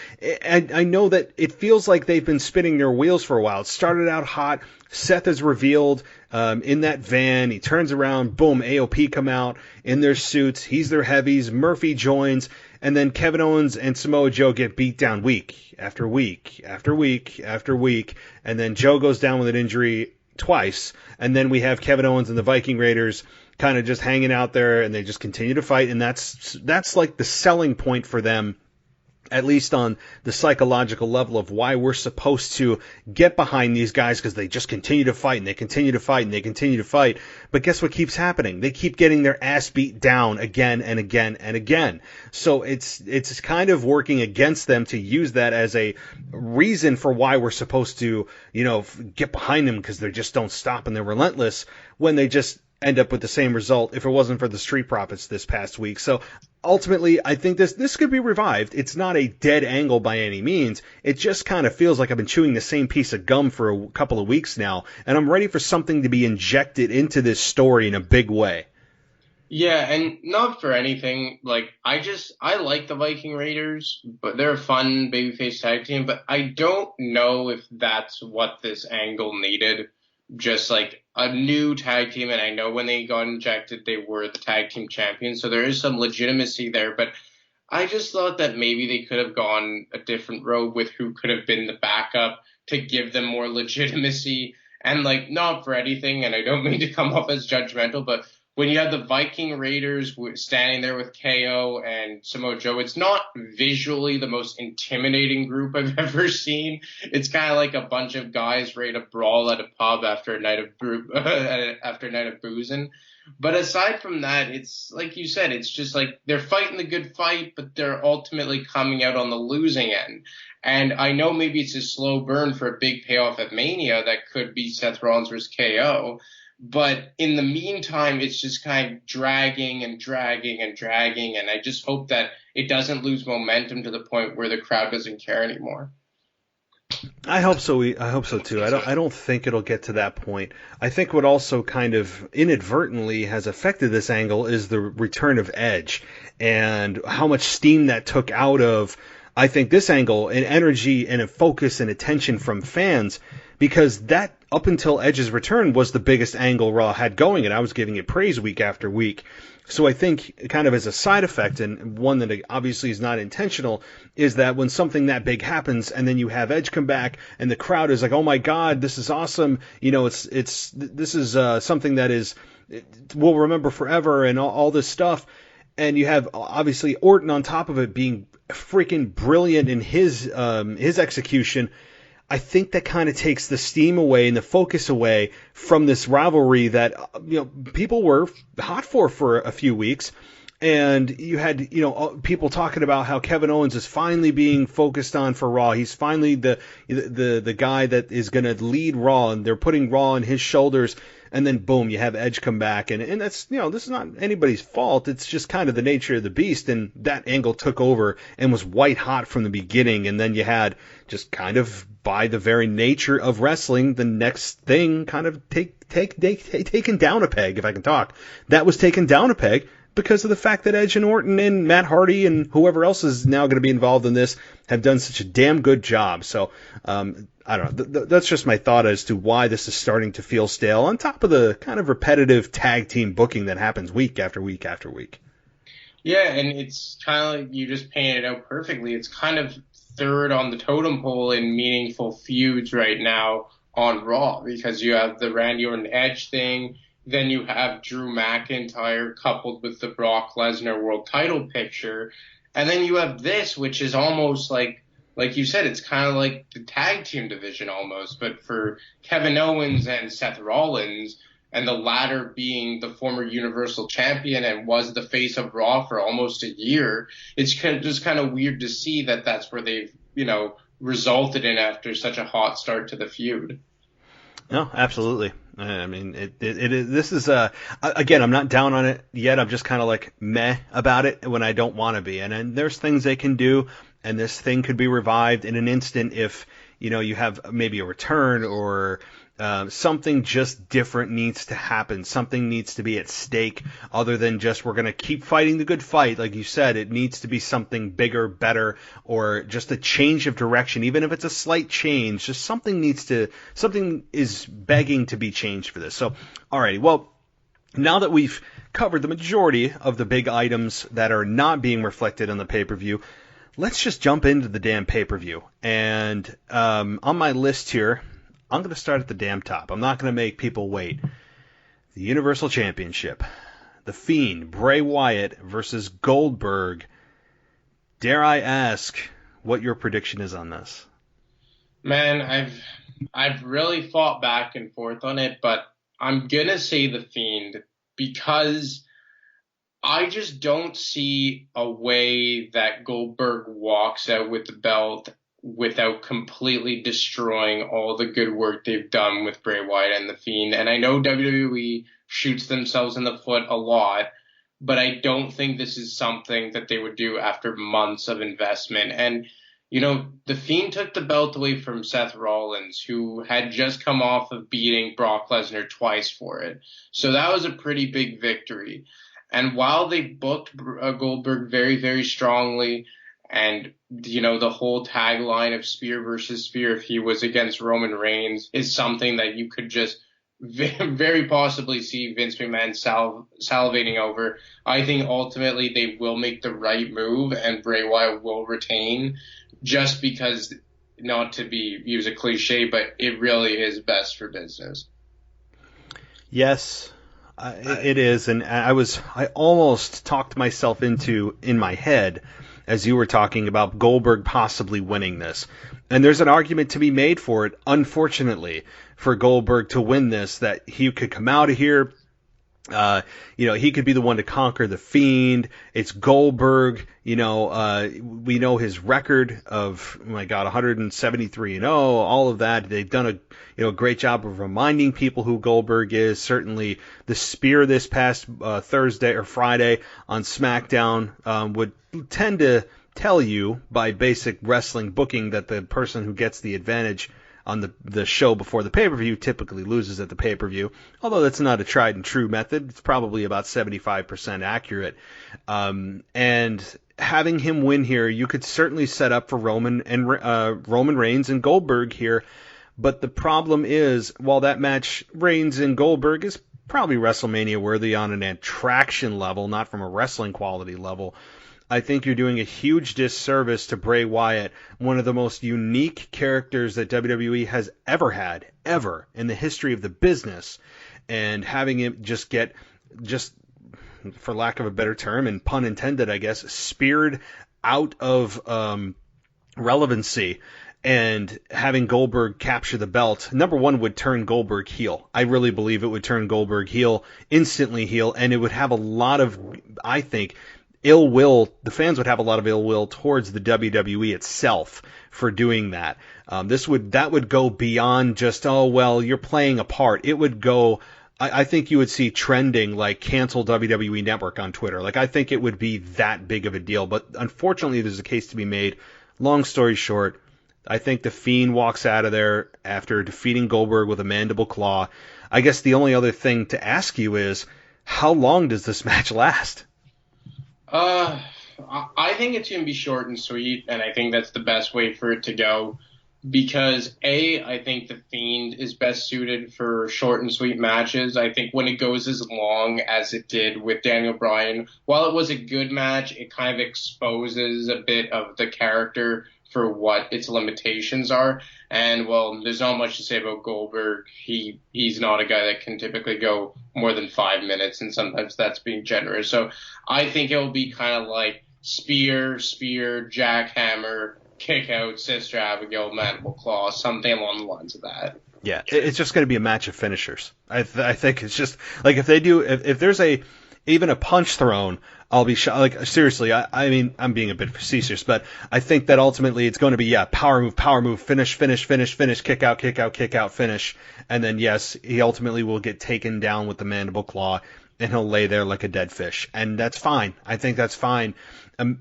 I know that it feels like they've been spinning their wheels for a while. It started out hot. Seth is revealed in that van. He turns around. Boom. AOP come out in their suits. He's their heavies. Murphy joins. And then Kevin Owens and Samoa Joe get beat down week after week after week after week. And then Joe goes down with an injury twice. And then we have Kevin Owens and the Viking Raiders kind of just hanging out there, and they just continue to fight, and that's like the selling point for them, at least on the psychological level of why we're supposed to get behind these guys, because they just continue to fight, and they continue to fight, and they continue to fight. But guess what keeps happening? They keep getting their ass beat down again and again and again. So it's kind of working against them to use that as a reason for why we're supposed to, get behind them, because they just don't stop and they're relentless, when they just end up with the same result if it wasn't for the Street Profits this past week. So ultimately, I think this could be revived. It's not a dead angle by any means. It just kind of feels like I've been chewing the same piece of gum for a couple of weeks now, and I'm ready for something to be injected into this story in a big way. Yeah, and not for anything, like, I like the Viking Raiders, but they're a fun babyface tag team, but I don't know if that's what this angle needed. Just like a new tag team, and I know when they got injected, they were the tag team champions, so there is some legitimacy there, but I just thought that maybe they could have gone a different road with who could have been the backup to give them more legitimacy, and like, not for anything, and I don't mean to come off as judgmental, but when you have the Viking Raiders standing there with KO and Samoa Joe, it's not visually the most intimidating group I've ever seen. It's kind of like a bunch of guys ready to brawl at a pub after a night of boozing. But aside from that, it's like you said, it's just like they're fighting the good fight, but they're ultimately coming out on the losing end. And I know maybe it's a slow burn for a big payoff at Mania that could be Seth Rollins versus KO. But in the meantime, it's just kind of dragging and dragging and dragging. And I just hope that it doesn't lose momentum to the point where the crowd doesn't care anymore. I hope so. I hope so too. I don't think it'll get to that point. I think what also kind of inadvertently has affected this angle is the return of Edge and how much steam that took out of, I think, this angle and energy and a focus and attention from fans, because that up until Edge's return was the biggest angle Raw had going, and I was giving it praise week after week. So I think kind of as a side effect, and one that obviously is not intentional, is that when something that big happens and then you have Edge come back and the crowd is like, oh my God, this is awesome. You know, this is something that is, we'll remember forever and all this stuff. And you have obviously Orton on top of it being freaking brilliant in his execution. I think that kind of takes the steam away and the focus away from this rivalry that, you know, people were hot for a few weeks. And you had, you know, people talking about how Kevin Owens is finally being focused on for Raw. He's finally the guy that is going to lead Raw, and they're putting Raw on his shoulders. And then boom, you have Edge come back, and that's, you know, this is not anybody's fault. It's just kind of the nature of the beast, and that angle took over and was white hot from the beginning. And then you had just kind of by the very nature of wrestling, the next thing kind of taken down a peg, if I can talk. That was taken down a peg because of the fact that Edge and Orton and Matt Hardy and whoever else is now going to be involved in this have done such a damn good job. So, I don't know. That's just my thought as to why this is starting to feel stale, on top of the kind of repetitive tag team booking that happens week after week after week. Yeah, and it's kind of like you just painted it out perfectly. It's kind of third on the totem pole in meaningful feuds right now on Raw, because you have the Randy Orton Edge thing, then you have Drew McIntyre coupled with the Brock Lesnar world title picture, and then you have this, which is almost like you said, it's kind of like the tag team division almost, but for Kevin Owens and Seth Rollins, and the latter being the former Universal Champion and was the face of Raw for almost a year, it's just kind of weird to see that that's where they've, you know, resulted in after such a hot start to the feud. No, absolutely. I mean, it is. This is again, I'm not down on it yet. I'm just kind of like meh about it when I don't want to be. And there's things they can do, and this thing could be revived in an instant if, you know, you have maybe a return or something just different needs to happen. Something needs to be at stake other than just we're going to keep fighting the good fight. Like you said, it needs to be something bigger, better, or just a change of direction. Even if it's a slight change, just something is begging to be changed for this. So, alrighty. Well, now that we've covered the majority of the big items that are not being reflected on the pay-per-view, let's just jump into the damn pay-per-view. And on my list here, I'm going to start at the damn top. I'm not going to make people wait. The Universal Championship. The Fiend, Bray Wyatt versus Goldberg. Dare I ask what your prediction is on this? Man, I've really fought back and forth on it, but I'm going to say The Fiend because I just don't see a way that Goldberg walks out with the belt without completely destroying all the good work they've done with Bray Wyatt and The Fiend. And I know WWE shoots themselves in the foot a lot, but I don't think this is something that they would do after months of investment. And, you know, The Fiend took the belt away from Seth Rollins, who had just come off of beating Brock Lesnar twice for it. So that was a pretty big victory. And while they booked Goldberg very, very strongly, and, you know, the whole tagline of spear versus spear, if he was against Roman Reigns, is something that you could just very possibly see Vince McMahon salivating over. I think ultimately they will make the right move and Bray Wyatt will retain, just because, not to use a cliche, but it really is best for business. Yes, it is. And I almost talked myself into, in my head, as you were talking about Goldberg possibly winning this. And there's an argument to be made for it, unfortunately, for Goldberg to win this, that he could come out of here He could be the one to conquer the Fiend. It's Goldberg. We know his record of, oh my God, 173-0, all of that. They've done a great job of reminding people who Goldberg is. Certainly the spear this past Thursday or Friday on SmackDown would tend to tell you by basic wrestling booking that the person who gets the advantage on the show before the pay-per-view typically loses at the pay-per-view, although that's not a tried and true method. It's probably about 75% accurate. And having him win here, you could certainly set up for Roman Reigns and Goldberg here. But the problem is, while that match, Reigns and Goldberg, is probably WrestleMania worthy on an attraction level, not from a wrestling quality level, I think you're doing a huge disservice to Bray Wyatt, one of the most unique characters that WWE has ever had, ever, in the history of the business, and having him just for lack of a better term, and pun intended, I guess, speared out of relevancy, and having Goldberg capture the belt, number one, would turn Goldberg heel. I really believe it would turn Goldberg heel, instantly heel, and it would have a lot of, I think, ill will. The fans would have a lot of ill will towards the WWE itself for doing that. That would go beyond just, oh well, you're playing a part. It would go. I think you would see trending like cancel WWE Network on Twitter. Like, I think it would be that big of a deal. But unfortunately, there's a case to be made. Long story short, I think the Fiend walks out of there after defeating Goldberg with a mandible claw. I guess the only other thing to ask you is, how long does this match last? I think it's going to be short and sweet, and I think that's the best way for it to go. Because I think the Fiend is best suited for short and sweet matches. I think when it goes as long as it did with Daniel Bryan, while it was a good match, it kind of exposes a bit of the character for what its limitations are. And, well, there's not much to say about Goldberg. He's not a guy that can typically go more than 5 minutes, and sometimes that's being generous. So I think it will be kind of like spear, jackhammer, kick out, Sister Abigail, mandible claw, something along the lines of that. Yeah, it's just going to be a match of finishers. I think it's just like if there's even a punch thrown, I'll be shocked. Like, seriously, I mean, I'm being a bit facetious, but I think that ultimately it's going to be, power move, finish, kick out, finish. And then, yes, he ultimately will get taken down with the mandible claw, and he'll lay there like a dead fish. And that's fine. I think that's fine.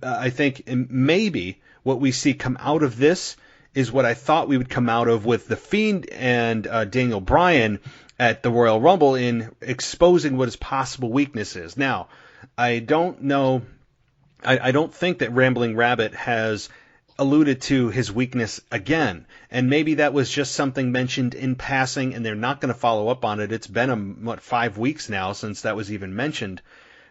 I think maybe what we see come out of this is what I thought we would come out of with The Fiend and Daniel Bryan at the Royal Rumble, in exposing what his possible weakness is. Now, I don't know. I don't think that Rambling Rabbit has alluded to his weakness again. And maybe that was just something mentioned in passing, and they're not going to follow up on it. It's been, 5 weeks now since that was even mentioned.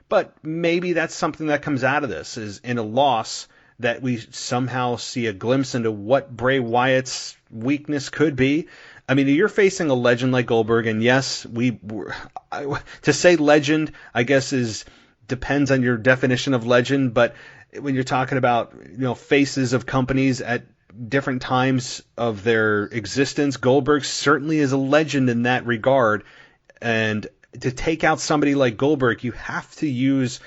But maybe that's something that comes out of this, is in a loss that we somehow see a glimpse into what Bray Wyatt's weakness could be. I mean, you're facing a legend like Goldberg, and yes, to say legend, I guess, depends on your definition of legend. But when you're talking about, faces of companies at different times of their existence, Goldberg certainly is a legend in that regard. And to take out somebody like Goldberg, you have to use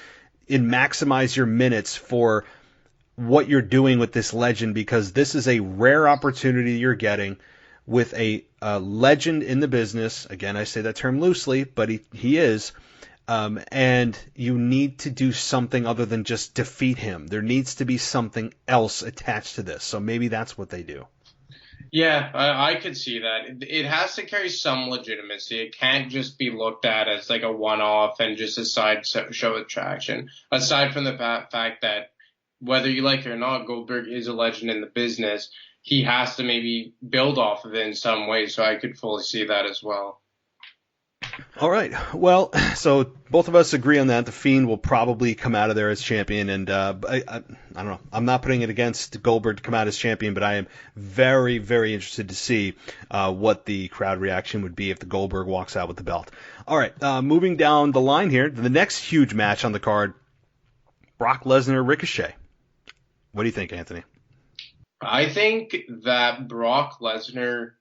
and maximize your minutes for what you're doing with this legend, because this is a rare opportunity you're getting with a legend in the business. Again, I say that term loosely, but he is. And you need to do something other than just defeat him. There needs to be something else attached to this. So maybe that's what they do. Yeah, I could see that. It has to carry some legitimacy. It can't just be looked at as like a one-off and just a side show attraction. Aside from the fact that whether you like it or not, Goldberg is a legend in the business. He has to maybe build off of it in some way, so I could fully see that as well. All right. Well, so both of us agree on that. The Fiend will probably come out of there as champion, and I don't know. I'm not putting it against Goldberg to come out as champion, but I am very, very interested to see what the crowd reaction would be if the Goldberg walks out with the belt. All right. Moving down the line here, the next huge match on the card, Brock Lesnar, Ricochet. What do you think, Anthony? I think that Brock Lesnar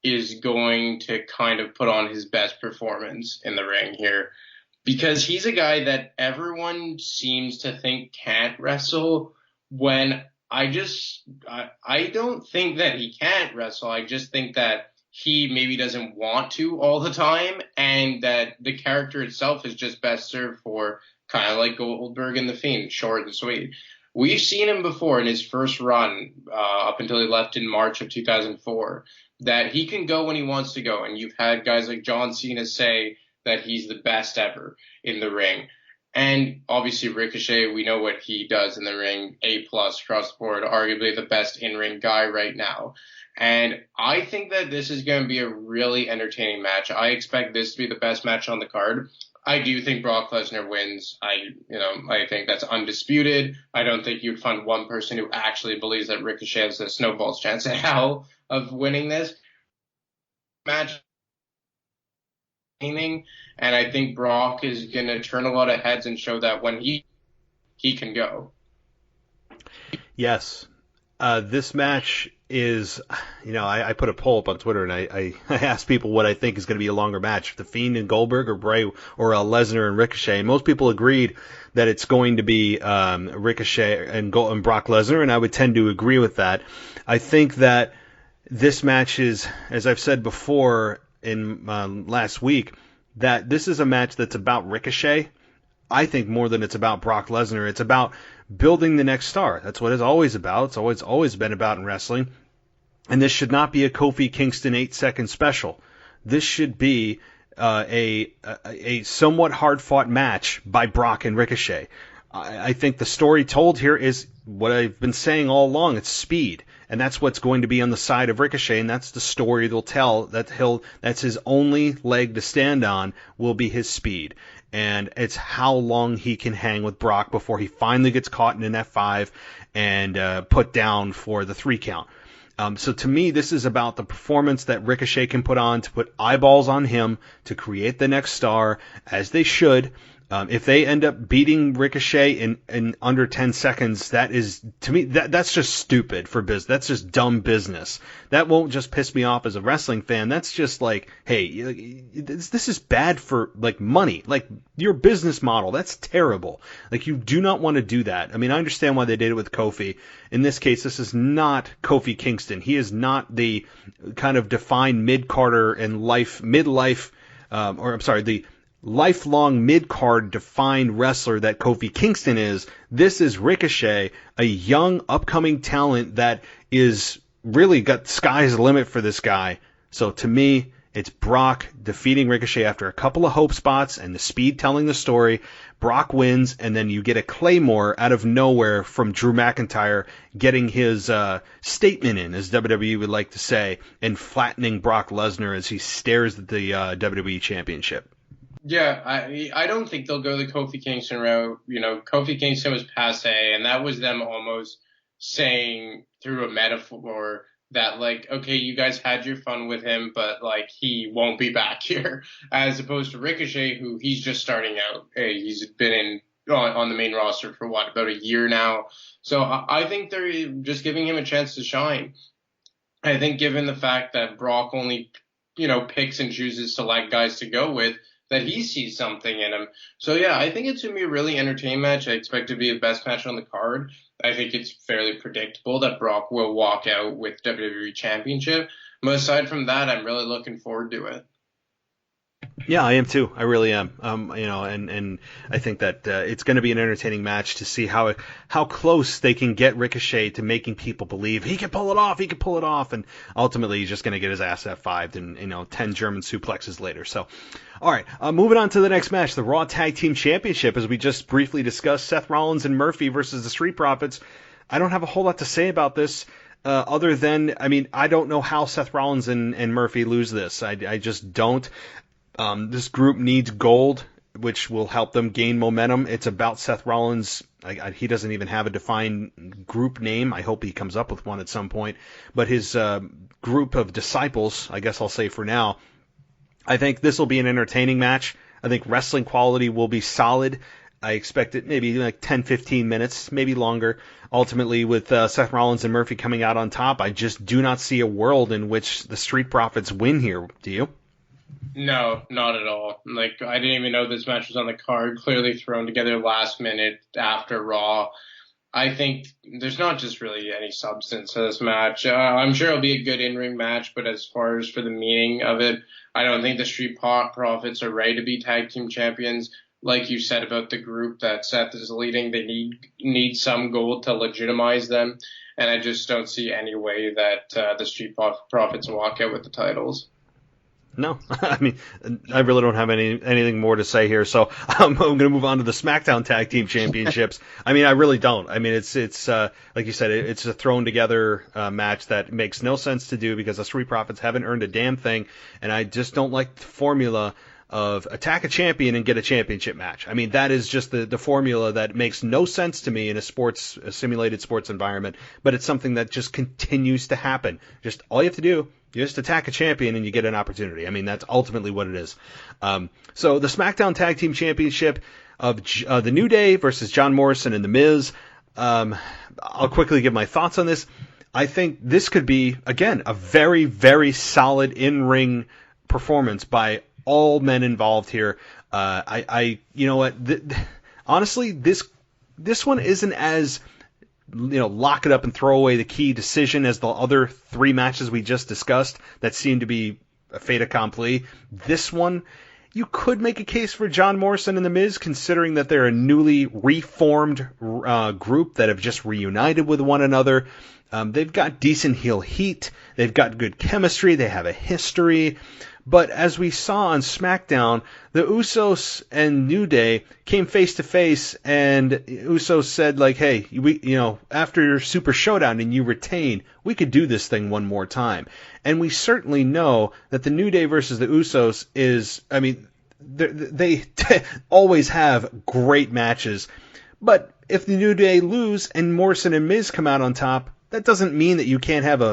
is going to kind of put on his best performance in the ring here. because he's a guy that everyone seems to think can't wrestle, when I don't think that he can't wrestle. I just think that he maybe doesn't want to all the time, and that the character itself is just best served for kind of like Goldberg and The Fiend, short and sweet. We've seen him before in his first run, up until he left in March of 2004, that he can go when he wants to go. And you've had guys like John Cena say that he's the best ever in the ring. And obviously Ricochet, we know what he does in the ring, A+ across the board, arguably the best in-ring guy right now. And I think that this is going to be a really entertaining match. I expect this to be the best match on the card. I do think Brock Lesnar wins. I think that's undisputed. I don't think you'd find one person who actually believes that Ricochet has a snowball's chance in hell of winning this match. And I think Brock is going to turn a lot of heads and show that when he can go. Yes. This match is, I put a poll up on Twitter and I asked people what I think is going to be a longer match, The Fiend and Goldberg or Bray or Lesnar and Ricochet. And most people agreed that it's going to be Ricochet and Brock Lesnar, and I would tend to agree with that. I think that this match is, as I've said before in last week, that this is a match that's about Ricochet. I think more than it's about Brock Lesnar. It's about building the next star. That's what it's always about. It's always been about in wrestling. And this should not be a Kofi Kingston 8-second special. This should be a somewhat hard-fought match by Brock and Ricochet. I think the story told here is what I've been saying all along. It's speed. And that's what's going to be on the side of Ricochet, and that's the story they'll tell. That's his only leg to stand on, will be his speed. And it's how long he can hang with Brock before he finally gets caught in an F5 and put down for the 3 count. So to me, this is about the performance that Ricochet can put on to put eyeballs on him, to create the next star, as they should. If they end up beating Ricochet in under 10 seconds, that is, to me, that's just stupid for business. That's just dumb business. That won't just piss me off as a wrestling fan. That's just like, hey, this is bad for, like, money. Like, your business model, that's terrible. Like, you do not want to do that. I mean, I understand why they did it with Kofi. In this case, this is not Kofi Kingston. He is not the kind of defined mid-carder and the lifelong mid-card defined wrestler that Kofi Kingston is. This is Ricochet, a young upcoming talent that is really got sky's the limit for this guy. So to me, it's Brock defeating Ricochet after a couple of hope spots and the speed telling the story. Brock wins, and then you get a Claymore out of nowhere from Drew McIntyre getting his statement in, as WWE would like to say, and flattening Brock Lesnar as he stares at the WWE Championship. Yeah, I don't think they'll go the Kofi Kingston route. Kofi Kingston was passe, and that was them almost saying through a metaphor that, like, okay, you guys had your fun with him, but, like, he won't be back here. As opposed to Ricochet, who he's just starting out. He's been on the main roster for, about a year now. So I think they're just giving him a chance to shine. I think given the fact that Brock only, picks and chooses select guys to go with, that he sees something in him. So, yeah, I think it's going to be a really entertaining match. I expect it to be the best match on the card. I think it's fairly predictable that Brock will walk out with WWE Championship. But aside from that, I'm really looking forward to it. Yeah, I am too. I really am. And I think that it's going to be an entertaining match to see how close they can get Ricochet to making people believe he can pull it off, and ultimately he's just going to get his ass F5'd and 10 German suplexes later. So, all right, moving on to the next match, the Raw Tag Team Championship, as we just briefly discussed, Seth Rollins and Murphy versus the Street Profits. I don't have a whole lot to say about this. Other than, I don't know how Seth Rollins and Murphy lose this. I just don't. This group needs gold, which will help them gain momentum. It's about Seth Rollins. He doesn't even have a defined group name. I hope he comes up with one at some point. But his group of disciples, I guess I'll say for now, I think this will be an entertaining match. I think wrestling quality will be solid. I expect it maybe like 10, 15 minutes, maybe longer. Ultimately, with Seth Rollins and Murphy coming out on top, I just do not see a world in which the Street Profits win here. Do you? No, not at all. Like, I didn't even know this match was on the card, clearly thrown together last minute after Raw. I think there's not just really any substance to this match. I'm sure it'll be a good in-ring match, but as far as for the meaning of it, I don't think the Street Profits are ready to be tag team champions. Like you said about the group that Seth is leading, they need some gold to legitimize them, and I just don't see any way that the Street Profits walk out with the titles. No, I mean, I really don't have anything more to say here, so I'm going to move on to the SmackDown Tag Team Championships. I mean, I really don't. I mean, it's like you said, it's a thrown together match that makes no sense to do because the Street Profits haven't earned a damn thing, and I just don't like the formula of attack a champion and get a championship match. I mean, that is just the formula that makes no sense to me in a simulated sports environment, but it's something that just continues to happen. Just all you have to do, you just attack a champion and you get an opportunity. I mean, that's ultimately what it is. So the SmackDown Tag Team Championship of the New Day versus John Morrison and The Miz. I'll quickly give my thoughts on this. I think this could be, again, a very, very solid in-ring performance by all men involved here. You know what? Honestly, this one isn't as, lock it up and throw away the key decision as the other three matches we just discussed that seem to be a fait accompli. This one, you could make a case for John Morrison and The Miz, considering that they're a newly reformed group that have just reunited with one another. They've got decent heel heat. They've got good chemistry. They have a history. But as we saw on SmackDown, the Usos and New Day came face to face, and Usos said, like, hey, after your Super ShowDown and you retain, we could do this thing one more time. And we certainly know that the New Day versus the Usos is, I mean, they always have great matches. But if the New Day lose and Morrison and Miz come out on top, that doesn't mean that you can't have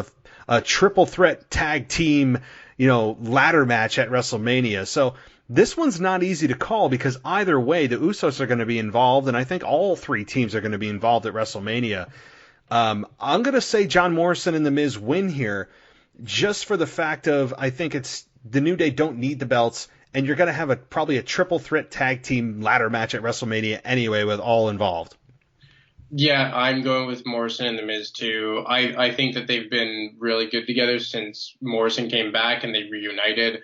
a triple threat tag team ladder match at WrestleMania. So this one's not easy to call because either way, the Usos are going to be involved, and I think all three teams are going to be involved at WrestleMania. I'm going to say John Morrison and The Miz win here just for the fact of I think it's the New Day don't need the belts, and you're going to have probably a triple threat tag team ladder match at WrestleMania anyway with all involved. Yeah, I'm going with Morrison and The Miz too. I think that they've been really good together since Morrison came back and they reunited.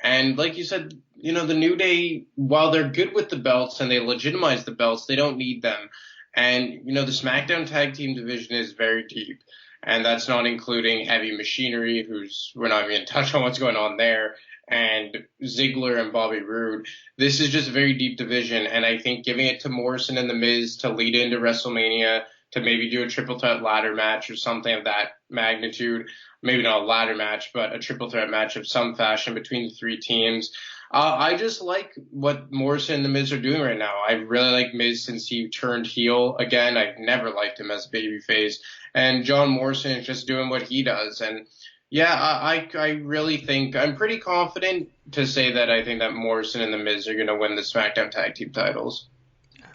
And like you said, the New Day, while they're good with the belts and they legitimize the belts, they don't need them. And, the SmackDown Tag Team division is very deep. And that's not including Heavy Machinery, we're not even going to touch on what's going on there, and Ziggler and Bobby Roode. This is just a very deep division, and I think giving it to Morrison and The Miz to lead into WrestleMania, to maybe do a triple threat ladder match or something of that magnitude, maybe not a ladder match, but a triple threat match of some fashion between the three teams. I just like what Morrison and The Miz are doing right now. I really like Miz since he turned heel again. I've never liked him as a babyface. And John Morrison is just doing what he does. And yeah, I really think I'm pretty confident to say that I think that Morrison and The Miz are going to win the SmackDown Tag Team titles.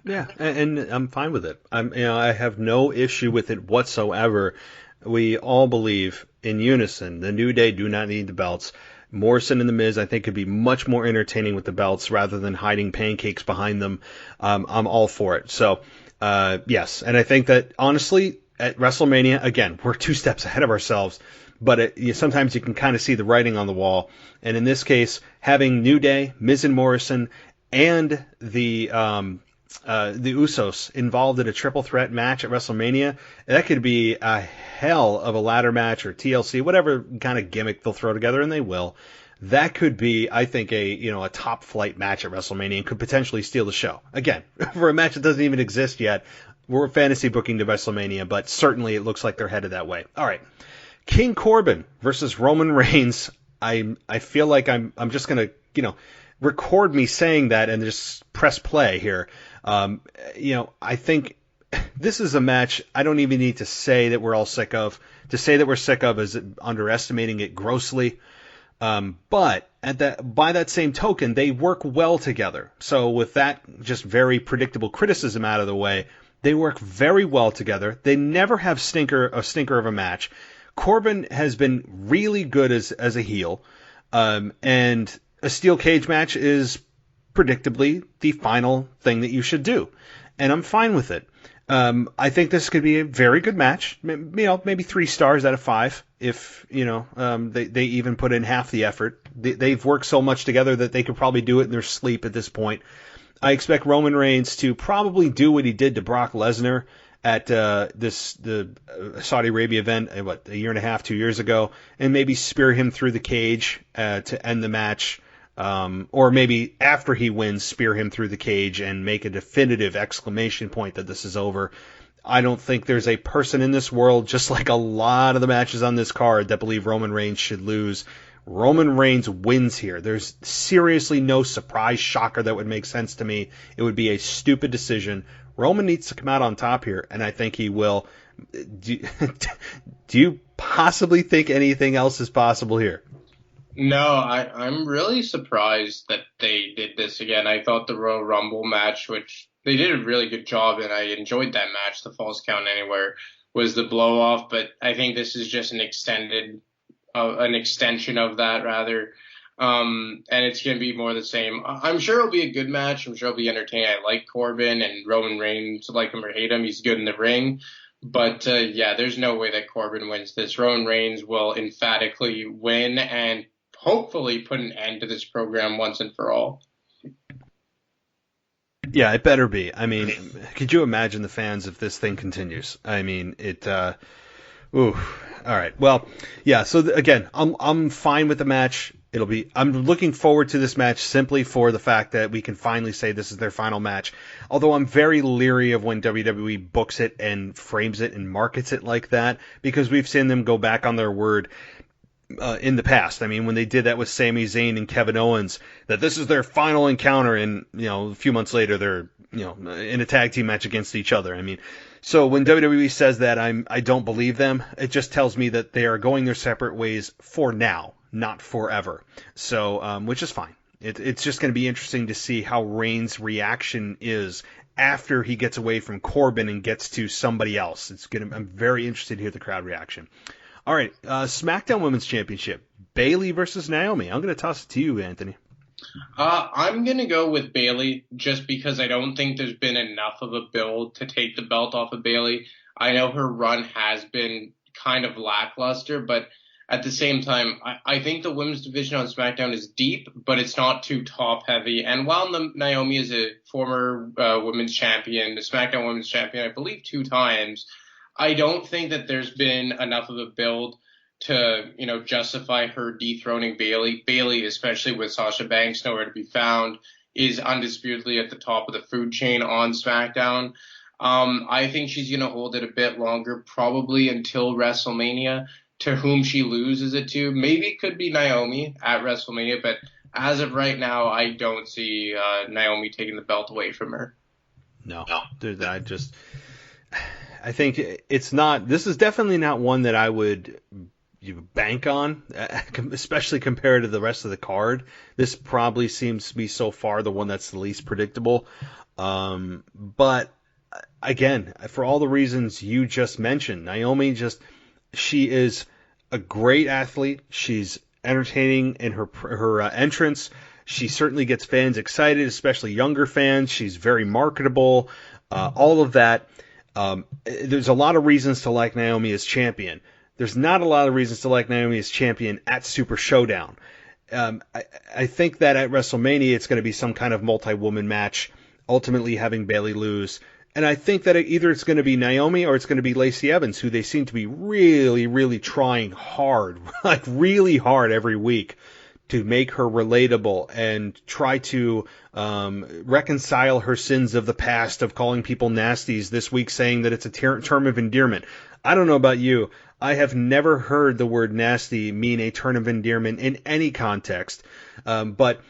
Yeah, and I'm fine with it. I have no issue with it whatsoever. We all believe in unison. The New Day do not need the belts. Morrison and The Miz, I think, could be much more entertaining with the belts rather than hiding pancakes behind them. I'm all for it. So, yes. And I think that, honestly, at WrestleMania, again, we're 2 steps ahead of ourselves. But sometimes you can kind of see the writing on the wall. And in this case, having New Day, Miz and Morrison, and the Usos involved in a triple threat match at WrestleMania, that could be a hell of a ladder match or TLC, whatever kind of gimmick they'll throw together, and they will. That could be, I think, a top flight match at WrestleMania and could potentially steal the show. Again, for a match that doesn't even exist yet, we're fantasy booking to WrestleMania, but certainly it looks like they're headed that way. All right. King Corbin versus Roman Reigns. I feel like I'm just going to, record me saying that and just press play here. I think this is a match I don't even need to say that we're all sick of. To say that we're sick of is underestimating it grossly. But by that same token, they work well together. So with that just very predictable criticism out of the way, they work very well together. They never have a stinker of a match. Corbin has been really good as a heel, and a steel cage match is predictably the final thing that you should do, and I'm fine with it. I think this could be a very good match. Maybe 3 stars out of 5 if they even put in half the effort. They've worked so much together that they could probably do it in their sleep at this point. I expect Roman Reigns to probably do what he did to Brock Lesnar at the Saudi Arabia event, a year and a half, 2 years ago, and maybe spear him through the cage to end the match. Or maybe after he wins, spear him through the cage and make a definitive exclamation point that this is over. I don't think there's a person in this world, just like a lot of the matches on this card, that believe Roman Reigns should lose. Roman Reigns wins here. There's seriously no surprise shocker that would make sense to me. It would be a stupid decision. Roman needs to come out on top here, and I think he will. Do you possibly think anything else is possible here? No, I'm really surprised that they did this again. I thought the Royal Rumble match, which they did a really good job, and I enjoyed that match, the Falls Count Anywhere, was the blow-off, but I think this is just an extension of that, rather. And it's going to be more the same. I'm sure it'll be a good match. I'm sure it'll be entertaining. I like Corbin, and Roman Reigns, like him or hate him, he's good in the ring. But, there's no way that Corbin wins this. Roman Reigns will emphatically win and hopefully put an end to this program once and for all. Yeah, it better be. I mean, could you imagine the fans if this thing continues? I mean, all right. Well, yeah. So again, I'm fine with the match. I'm looking forward to this match simply for the fact that we can finally say this is their final match. Although I'm very leery of when WWE books it and frames it and markets it like that, because we've seen them go back on their word in the past. I mean, when they did that with Sami Zayn and Kevin Owens, that this is their final encounter, and a few months later they're in a tag team match against each other. I mean, so when WWE says that, I don't believe them. It just tells me that they are going their separate ways for now, not forever. So, which is fine. It's just going to be interesting to see how Reigns' reaction is after he gets away from Corbin and gets to somebody else. I'm very interested to hear the crowd reaction. All right, SmackDown Women's Championship, Bayley versus Naomi. I'm going to toss it to you, Anthony. I'm going to go with Bayley just because I don't think there's been enough of a build to take the belt off of Bayley. I know her run has been kind of lackluster, but at the same time, I think the women's division on SmackDown is deep, but it's not too top-heavy. And while Naomi is a former women's champion, the SmackDown women's champion, I believe 2 times, I don't think that there's been enough of a build to, justify her dethroning Bayley. Bayley, especially with Sasha Banks nowhere to be found, is undisputedly at the top of the food chain on SmackDown. I think she's going to hold it a bit longer, probably until WrestleMania. To whom she loses it to, maybe it could be Naomi at WrestleMania, but as of right now, I don't see Naomi taking the belt away from her. No. Dude, I think it's not. This is definitely not one that I would bank on, especially compared to the rest of the card. This probably seems to be so far the one that's the least predictable. But again, for all the reasons you just mentioned, Naomi she is a great athlete. She's entertaining in her entrance. She certainly gets fans excited, especially younger fans. She's very marketable. All of that. There's a lot of reasons to like Naomi as champion. There's not a lot of reasons to like Naomi as champion at Super ShowDown. I think that at WrestleMania it's going to be some kind of multi-woman match, ultimately having Bayley lose. And I think that either it's going to be Naomi or it's going to be Lacey Evans, who they seem to be really, really trying hard, like really hard every week to make her relatable and try to reconcile her sins of the past of calling people nasties this week, saying that it's a term of endearment. I don't know about you. I have never heard the word nasty mean a term of endearment in any context, but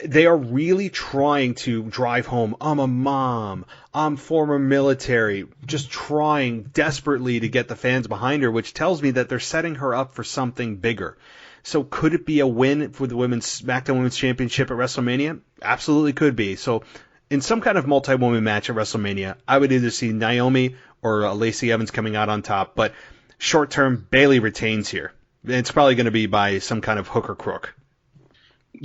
they are really trying to drive home, I'm a mom, I'm former military, just trying desperately to get the fans behind her, which tells me that they're setting her up for something bigger. So could it be a win for the SmackDown Women's Championship at WrestleMania? Absolutely could be. So in some kind of multi-woman match at WrestleMania, I would either see Naomi or Lacey Evans coming out on top, but short term, Bayley retains here. It's probably going to be by some kind of hook or crook.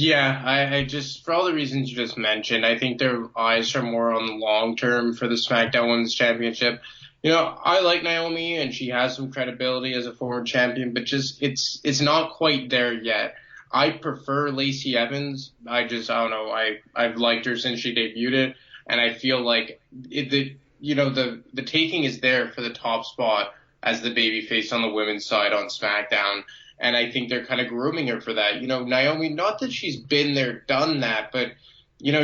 Yeah, I just, for all the reasons you just mentioned, I think their eyes are more on the long term for the SmackDown Women's Championship. I like Naomi and she has some credibility as a forward champion, but just it's not quite there yet. I prefer Lacey Evans. I don't know. I've liked her since she debuted it, and I feel like the taking is there for the top spot as the babyface on the women's side on SmackDown. And I think they're kind of grooming her for that. Naomi, not that she's been there, done that, but,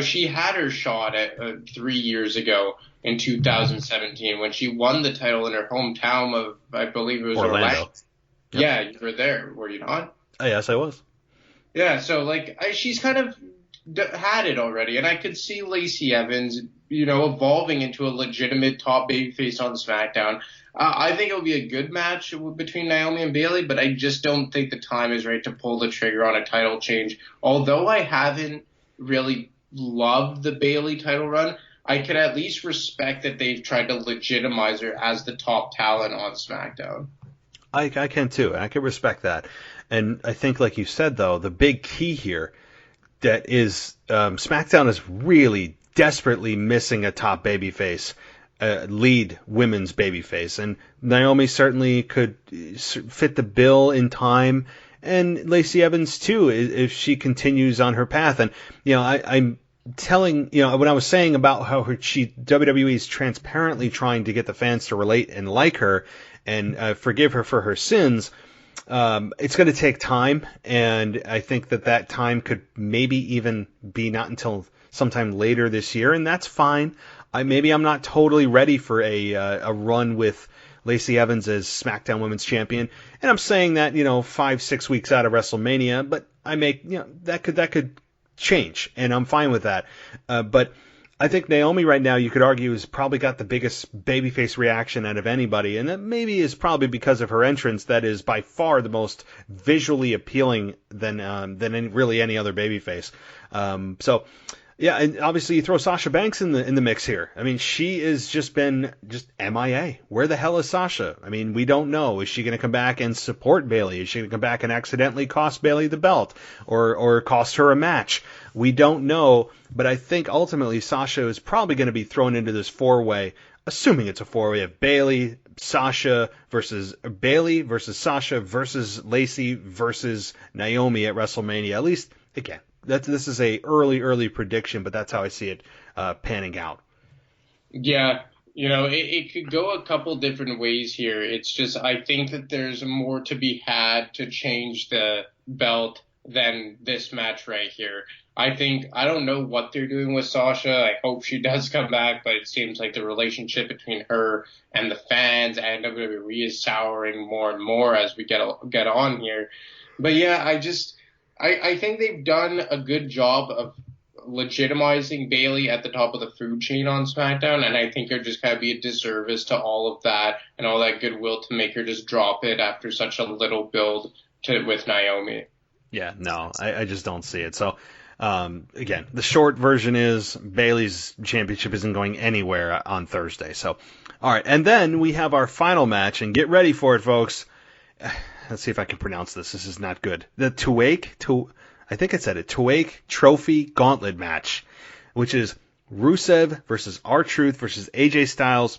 she had her shot at 3 years ago in 2017 when she won the title in her hometown of, I believe it was Orlando. Yep. Yeah, you were there, were you not? Yes, I was. Yeah, so, she's kind of had it already. And I could see Lacey Evans, evolving into a legitimate top babyface on SmackDown. I think it'll be a good match between Naomi and Bayley, but I just don't think the time is right to pull the trigger on a title change. Although I haven't really loved the Bayley title run, I could at least respect that they've tried to legitimize her as the top talent on SmackDown. I can too. I can respect that. And I think, like you said, though, the big key here that is SmackDown is really desperately missing a top babyface. Lead women's babyface, and Naomi certainly could fit the bill in time, and Lacey Evans too if she continues on her path. And I'm telling when I was saying about how WWE is transparently trying to get the fans to relate and like her and forgive her for her sins. It's going to take time, and I think that time could maybe even be not until sometime later this year, and that's fine. Maybe I'm not totally ready for a run with Lacey Evans as SmackDown Women's Champion, and I'm saying that 5-6 weeks out of WrestleMania, but that could change, and I'm fine with that. But I think Naomi right now, you could argue, has probably got the biggest babyface reaction out of anybody, and that maybe is probably because of her entrance that is by far the most visually appealing than any other babyface. Yeah, and obviously you throw Sasha Banks in the mix here. I mean, she has just been MIA. Where the hell is Sasha? I mean, we don't know. Is she going to come back and support Bayley? Is she going to come back and accidentally cost Bayley the belt or cost her a match? We don't know, but I think ultimately Sasha is probably going to be thrown into this four-way, assuming it's a four-way of Bayley versus Sasha versus Lacey versus Naomi at WrestleMania. At least, again, this is a early prediction, but that's how I see it panning out. Yeah, it could go a couple different ways here. It's just I think that there's more to be had to change the belt than this match right here. I don't know what they're doing with Sasha. I hope she does come back, but it seems like the relationship between her and the fans and WWE is souring more and more as we get on here. But yeah, I think they've done a good job of legitimizing Bayley at the top of the food chain on SmackDown, and I think it'd just kind of be a disservice to all of that and all that goodwill to make her just drop it after such a little build with Naomi. Yeah, no, I just don't see it. So, again, the short version is Bayley's championship isn't going anywhere on Thursday. So, all right, and then we have our final match, and get ready for it, folks. Let's see if I can pronounce this. This is not good. The I think I said it. Tuaik Trophy Gauntlet match, which is Rusev versus R-Truth versus AJ Styles,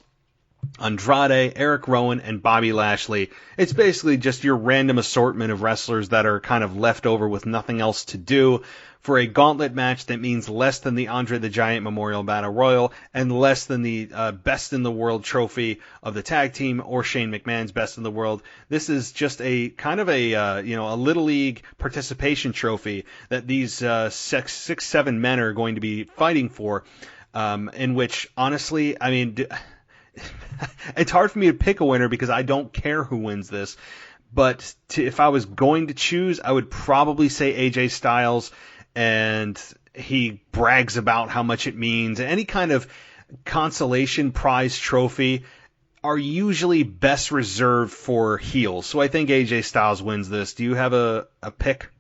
Andrade, Eric Rowan, and Bobby Lashley. It's basically just your random assortment of wrestlers that are kind of left over with nothing else to do for a gauntlet match that means less than the Andre the Giant Memorial Battle Royal and less than the Best in the World trophy of the tag team or Shane McMahon's Best in the World. This is just a kind of a Little League participation trophy that these 6-7 men are going to be fighting for, in which, honestly, I mean, it's hard for me to pick a winner because I don't care who wins this. But if I was going to choose, I would probably say AJ Styles, and he brags about how much it means. Any kind of consolation prize trophy are usually best reserved for heels. So I think AJ Styles wins this. Do you have a pick?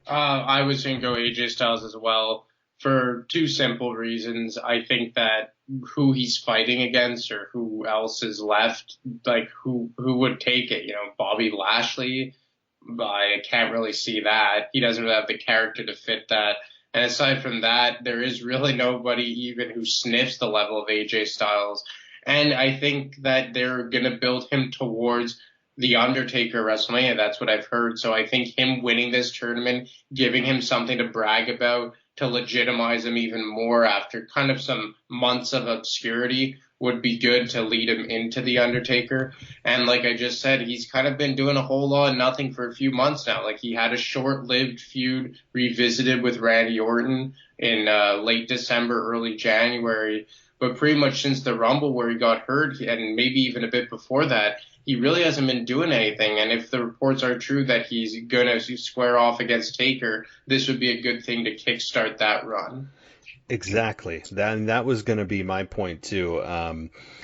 I was going to go AJ Styles as well for two simple reasons. I think that who he's fighting against or who else is left, like who would take it? Bobby Lashley I can't really see that. He doesn't really have the character to fit that. And aside from that, there is really nobody even who sniffs the level of AJ Styles. And I think that they're going to build him towards The Undertaker WrestleMania. That's what I've heard. So I think him winning this tournament, giving him something to brag about, to legitimize him even more after kind of some months of obscurity, would be good to lead him into The Undertaker. And like I just said, he's kind of been doing a whole lot of nothing for a few months now. Like, he had a short-lived feud revisited with Randy Orton in late December, early January. But pretty much since the Rumble where he got hurt, and maybe even a bit before that, he really hasn't been doing anything. And if the reports are true that he's going to square off against Taker, this would be a good thing to kickstart that run. Exactly. That was going to be my point too,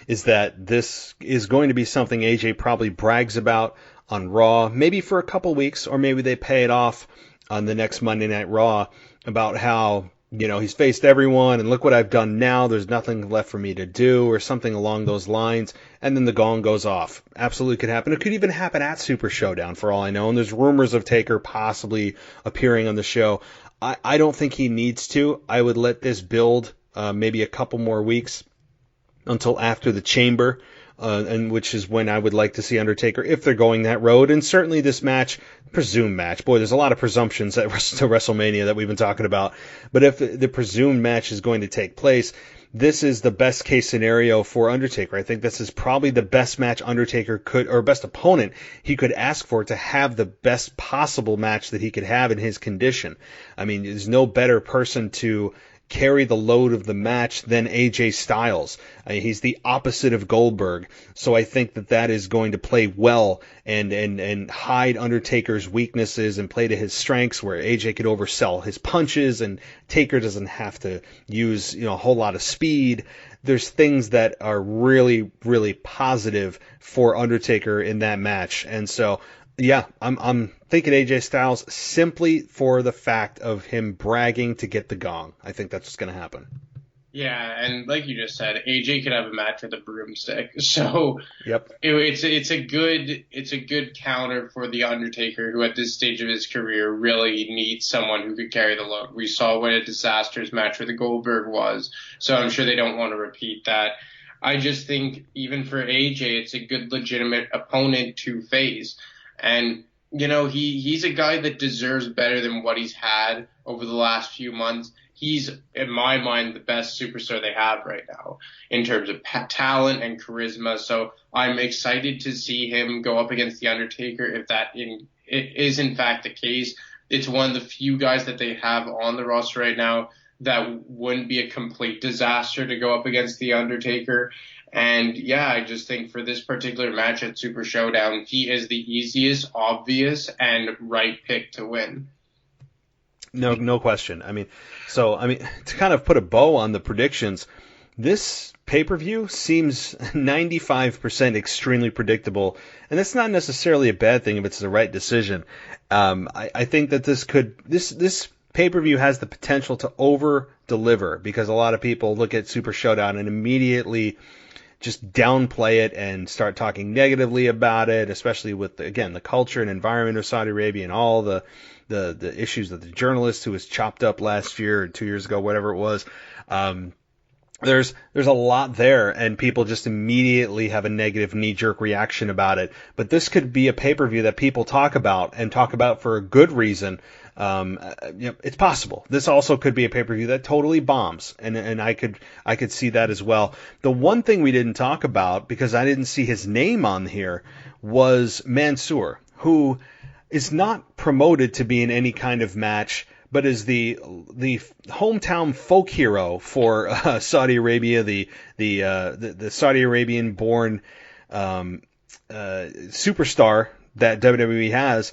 is that this is going to be something AJ probably brags about on Raw, maybe for a couple weeks, or maybe they pay it off on the next Monday Night Raw about how, he's faced everyone and look what I've done now. There's nothing left for me to do, or something along those lines. And then the gong goes off. Absolutely could happen. It could even happen at Super ShowDown for all I know. And there's rumors of Taker possibly appearing on the show. I don't think he needs to. I would let this build maybe a couple more weeks until after the Chamber, and which is when I would like to see Undertaker if they're going that road. And certainly this match, presumed match, boy, there's a lot of presumptions to WrestleMania that we've been talking about. But if the presumed match is going to take place, this is the best case scenario for Undertaker. I think this is probably the best match Undertaker could, or best opponent he could ask for to have the best possible match that he could have in his condition. I mean, there's no better person to carry the load of the match than AJ Styles. He's the opposite of Goldberg. So I think that is going to play well and hide Undertaker's weaknesses and play to his strengths, where AJ could oversell his punches and Taker doesn't have to use, a whole lot of speed. There's things that are really, really positive for Undertaker in that match. And so, yeah, I'm thinking AJ Styles simply for the fact of him bragging to get the gong. I think that's what's going to happen. Yeah, and like you just said, AJ could have a match with a broomstick. So yep, it's a good counter for the Undertaker, who at this stage of his career really needs someone who could carry the load. We saw what a disastrous match with the Goldberg was, so I'm sure they don't want to repeat that. I just think even for AJ, it's a good legitimate opponent to face. And, he's a guy that deserves better than what he's had over the last few months. He's, in my mind, the best superstar they have right now in terms of talent and charisma. So I'm excited to see him go up against The Undertaker if it is in fact the case. It's one of the few guys that they have on the roster right now that wouldn't be a complete disaster to go up against The Undertaker. And yeah, I just think for this particular match at Super ShowDown, he is the easiest, obvious, and right pick to win. No question. To kind of put a bow on the predictions, this pay-per-view seems 95% extremely predictable, and that's not necessarily a bad thing if it's the right decision. I think that this pay-per-view has the potential to over-deliver, because a lot of people look at Super ShowDown and immediately just downplay it and start talking negatively about it, especially with, the culture and environment of Saudi Arabia and all the issues that the journalist who was chopped up last year or 2 years ago, whatever it was. There's a lot there, and people just immediately have a negative knee-jerk reaction about it. But this could be a pay-per-view that people talk about for a good reason. It's possible. This also could be a pay-per-view that totally bombs, and I could see that as well. The one thing we didn't talk about, because I didn't see his name on here, was Mansoor, who is not promoted to be in any kind of match, but is the hometown folk hero for Saudi Arabia, the Saudi Arabian born superstar that WWE has.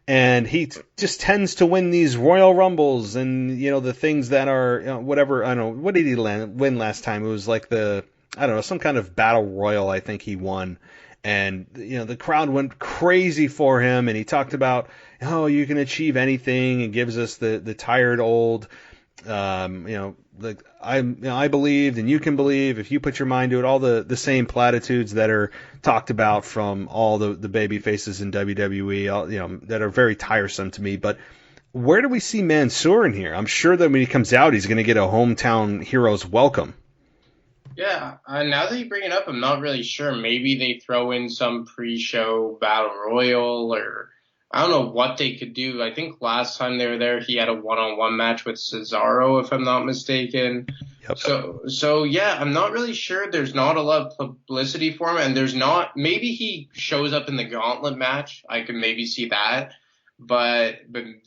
And he just tends to win these Royal Rumbles and, the things that are, whatever, I don't know, what did he win last time? It was like some kind of battle royal I think he won. And, the crowd went crazy for him, and he talked about, you can achieve anything, and gives us the tired old I believed, and you can believe if you put your mind to it. All the same platitudes that are talked about from all the baby faces in WWE, that are very tiresome to me. But where do we see Mansoor in here? I'm sure that when he comes out, he's going to get a hometown hero's welcome. Yeah, now that you bring it up, I'm not really sure. Maybe they throw in some pre-show battle royal, or I don't know what they could do. I think last time they were there, he had a one-on-one match with Cesaro, if I'm not mistaken. Yep. So yeah, I'm not really sure. There's not a lot of publicity for him, and maybe he shows up in the gauntlet match. I could maybe see that. But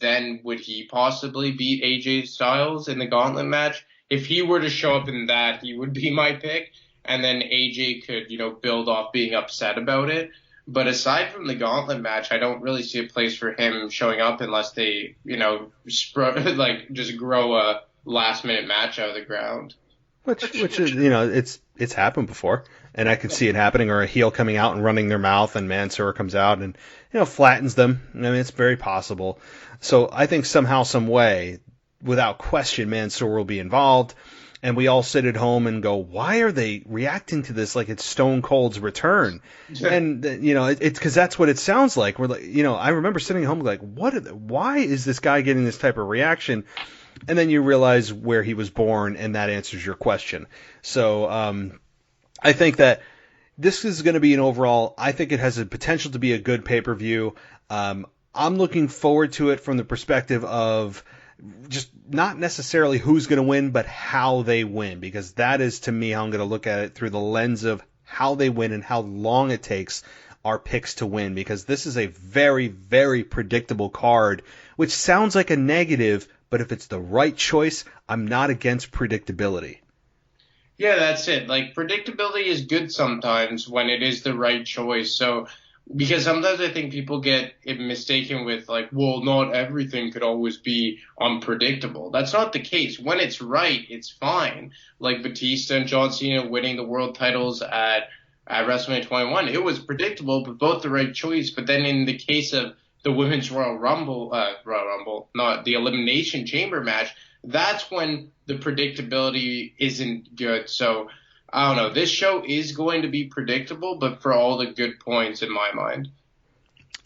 then would he possibly beat AJ Styles in the gauntlet match? If he were to show up in that, he would be my pick. And then AJ could, build off being upset about it. But aside from the gauntlet match, I don't really see a place for him showing up unless they, just grow a last minute match out of the ground. Which is, it's happened before. And I could see it happening, or a heel coming out and running their mouth, and Mansoor comes out and, flattens them. I mean, it's very possible. So I think somehow, some way, without question, Mansoor will be involved. And we all sit at home and go, why are they reacting to this like it's Stone Cold's return? And, it's because that's what it sounds like. We're like, I remember sitting at home like, why is this guy getting this type of reaction? And then you realize where he was born, and that answers your question. So, I think that this is going to be I think it has the potential to be a good pay-per-view. I'm looking forward to it from the perspective of just not necessarily who's going to win, but how they win, because that is, to me, how I'm going to look at it, through the lens of how they win and how long it takes our picks to win, because this is a very, very predictable card, which sounds like a negative, but if it's the right choice, I'm not against predictability. Yeah, that's it. Like, predictability is good sometimes when it is the right choice. So, because sometimes I think people get it mistaken with like, well, not everything could always be unpredictable. That's not the case. When it's right, it's fine. Like Batista and John Cena winning the world titles at WrestleMania 21, it was predictable, but both the right choice. But then in the case of the Women's Royal Rumble, not the Elimination Chamber match, that's when the predictability isn't good. So, I don't know. This show is going to be predictable, but for all the good points in my mind.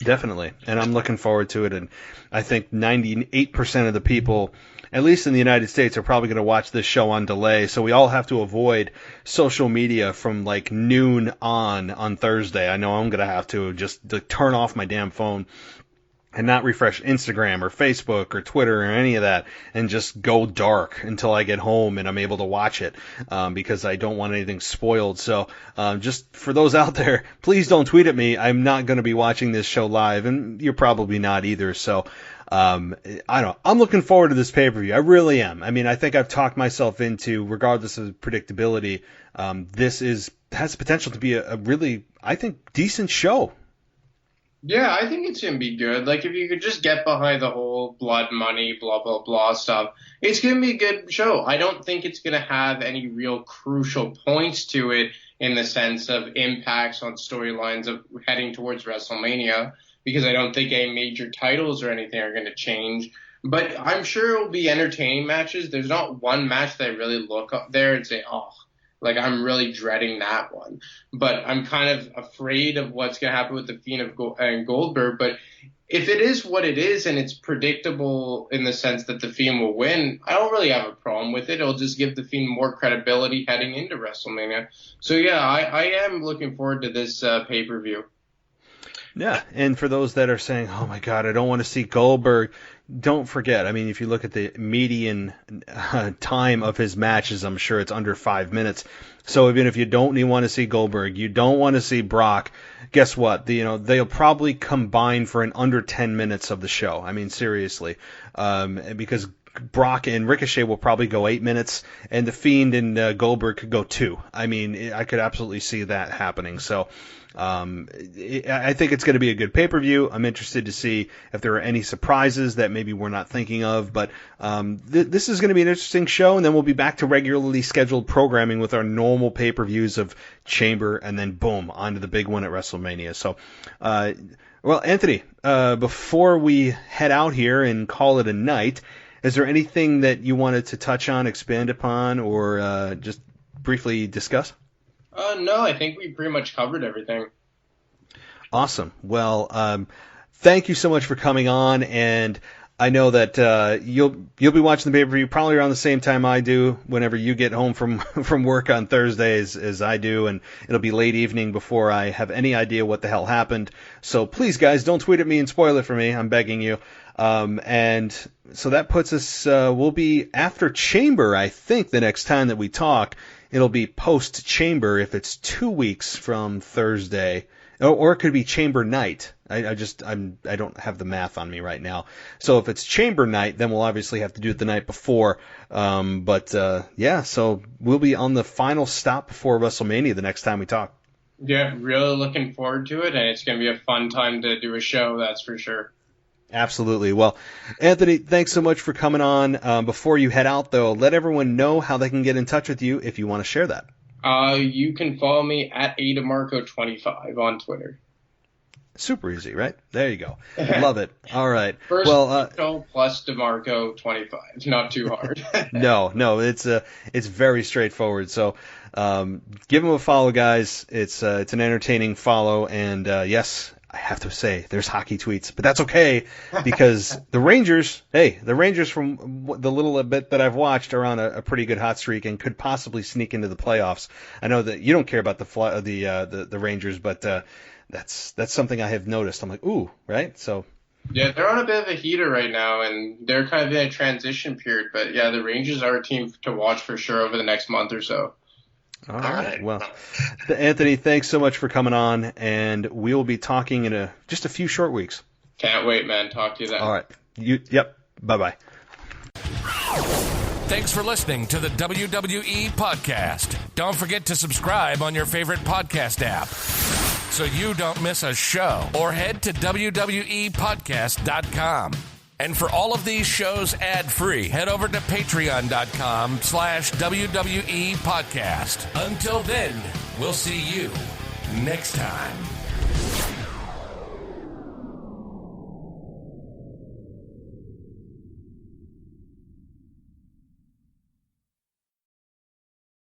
Definitely. And I'm looking forward to it. And I think 98% of the people, at least in the United States, are probably going to watch this show on delay. So we all have to avoid social media from like noon on Thursday. I know I'm going to have to just turn off my damn phone and not refresh Instagram or Facebook or Twitter or any of that, and just go dark until I get home and I'm able to watch it, because I don't want anything spoiled. So just for those out there, please don't tweet at me. I'm not going to be watching this show live, and you're probably not either. So I don't know. I'm looking forward to this pay-per-view. I really am. I mean, I think I've talked myself into, regardless of predictability, this has potential to be a really, I think, decent show. Yeah, I think it's going to be good. Like, if you could just get behind the whole blood money, blah, blah, blah stuff, it's going to be a good show. I don't think it's going to have any real crucial points to it in the sense of impacts on storylines of heading towards WrestleMania, because I don't think any major titles or anything are going to change. But I'm sure it will be entertaining matches. There's not one match that I really look up there and say, oh, like, I'm really dreading that one. But I'm kind of afraid of what's going to happen with The Fiend and Goldberg. But if it is what it is and it's predictable in the sense that The Fiend will win, I don't really have a problem with it. It'll just give The Fiend more credibility heading into WrestleMania. So, yeah, I am looking forward to this pay-per-view. Yeah, and for those that are saying, oh, my God, I don't want to see Goldberg, don't forget, I mean, if you look at the median time of his matches, I'm sure it's under 5 minutes. So even if you don't even want to see Goldberg, you don't want to see Brock, guess what? They'll probably combine for an under 10 minutes of the show. I mean, seriously, because Brock and Ricochet will probably go 8 minutes, and The Fiend and Goldberg could go 2. I mean, I could absolutely see that happening. So I think it's going to be a good pay-per-view. I'm interested to see if there are any surprises that maybe we're not thinking of. But this is going to be an interesting show, and then we'll be back to regularly scheduled programming with our normal pay-per-views of Chamber, and then boom, on to the big one at WrestleMania. So, well, Anthony, before we head out here and call it a night, Is there anything that you wanted to touch on, expand upon, or just briefly discuss? No, I think we pretty much covered everything. Awesome. Well, thank you so much for coming on, and I know that you'll be watching the pay-per-view probably around the same time I do, whenever you get home from work on Thursdays as I do, and it'll be late evening before I have any idea what the hell happened. So please, guys, don't tweet at me and spoil it for me. I'm begging you. And so that puts us, we'll be after Chamber, I think, the next time that we talk. It'll be post-Chamber if it's 2 weeks from Thursday, or it could be Chamber night. I don't have the math on me right now. So if it's Chamber night, then we'll obviously have to do it the night before. Yeah, so we'll be on the final stop before WrestleMania the next time we talk. Yeah, really looking forward to it, and it's going to be a fun time to do a show, that's for sure. Absolutely. Well, Anthony, thanks so much for coming on. Before you head out, though, let everyone know how they can get in touch with you if you want to share that. You can follow me at ADeMarco25 on Twitter. Super easy, right? There you go. Love it. All right. First plus DeMarco25. Not too hard. No, it's very straightforward. So give him a follow, guys. It's an entertaining follow, and yes, I have to say, there's hockey tweets, but that's okay, because the Rangers from the little bit that I've watched are on a pretty good hot streak and could possibly sneak into the playoffs. I know that you don't care about the Rangers, but that's something I have noticed. I'm like, ooh, right? So yeah, they're on a bit of a heater right now, and they're kind of in a transition period. But yeah, the Rangers are a team to watch for sure over the next month or so. All right. Well, Anthony, thanks so much for coming on, and we will be talking in just a few short weeks. Can't wait, man. Talk to you then. All right. Yep. Bye-bye. Thanks for listening to the WWE Podcast. Don't forget to subscribe on your favorite podcast app so you don't miss a show, or head to WWEpodcast.com. And for all of these shows ad-free, head over to patreon.com/WWE Podcast. Until then, we'll see you next time.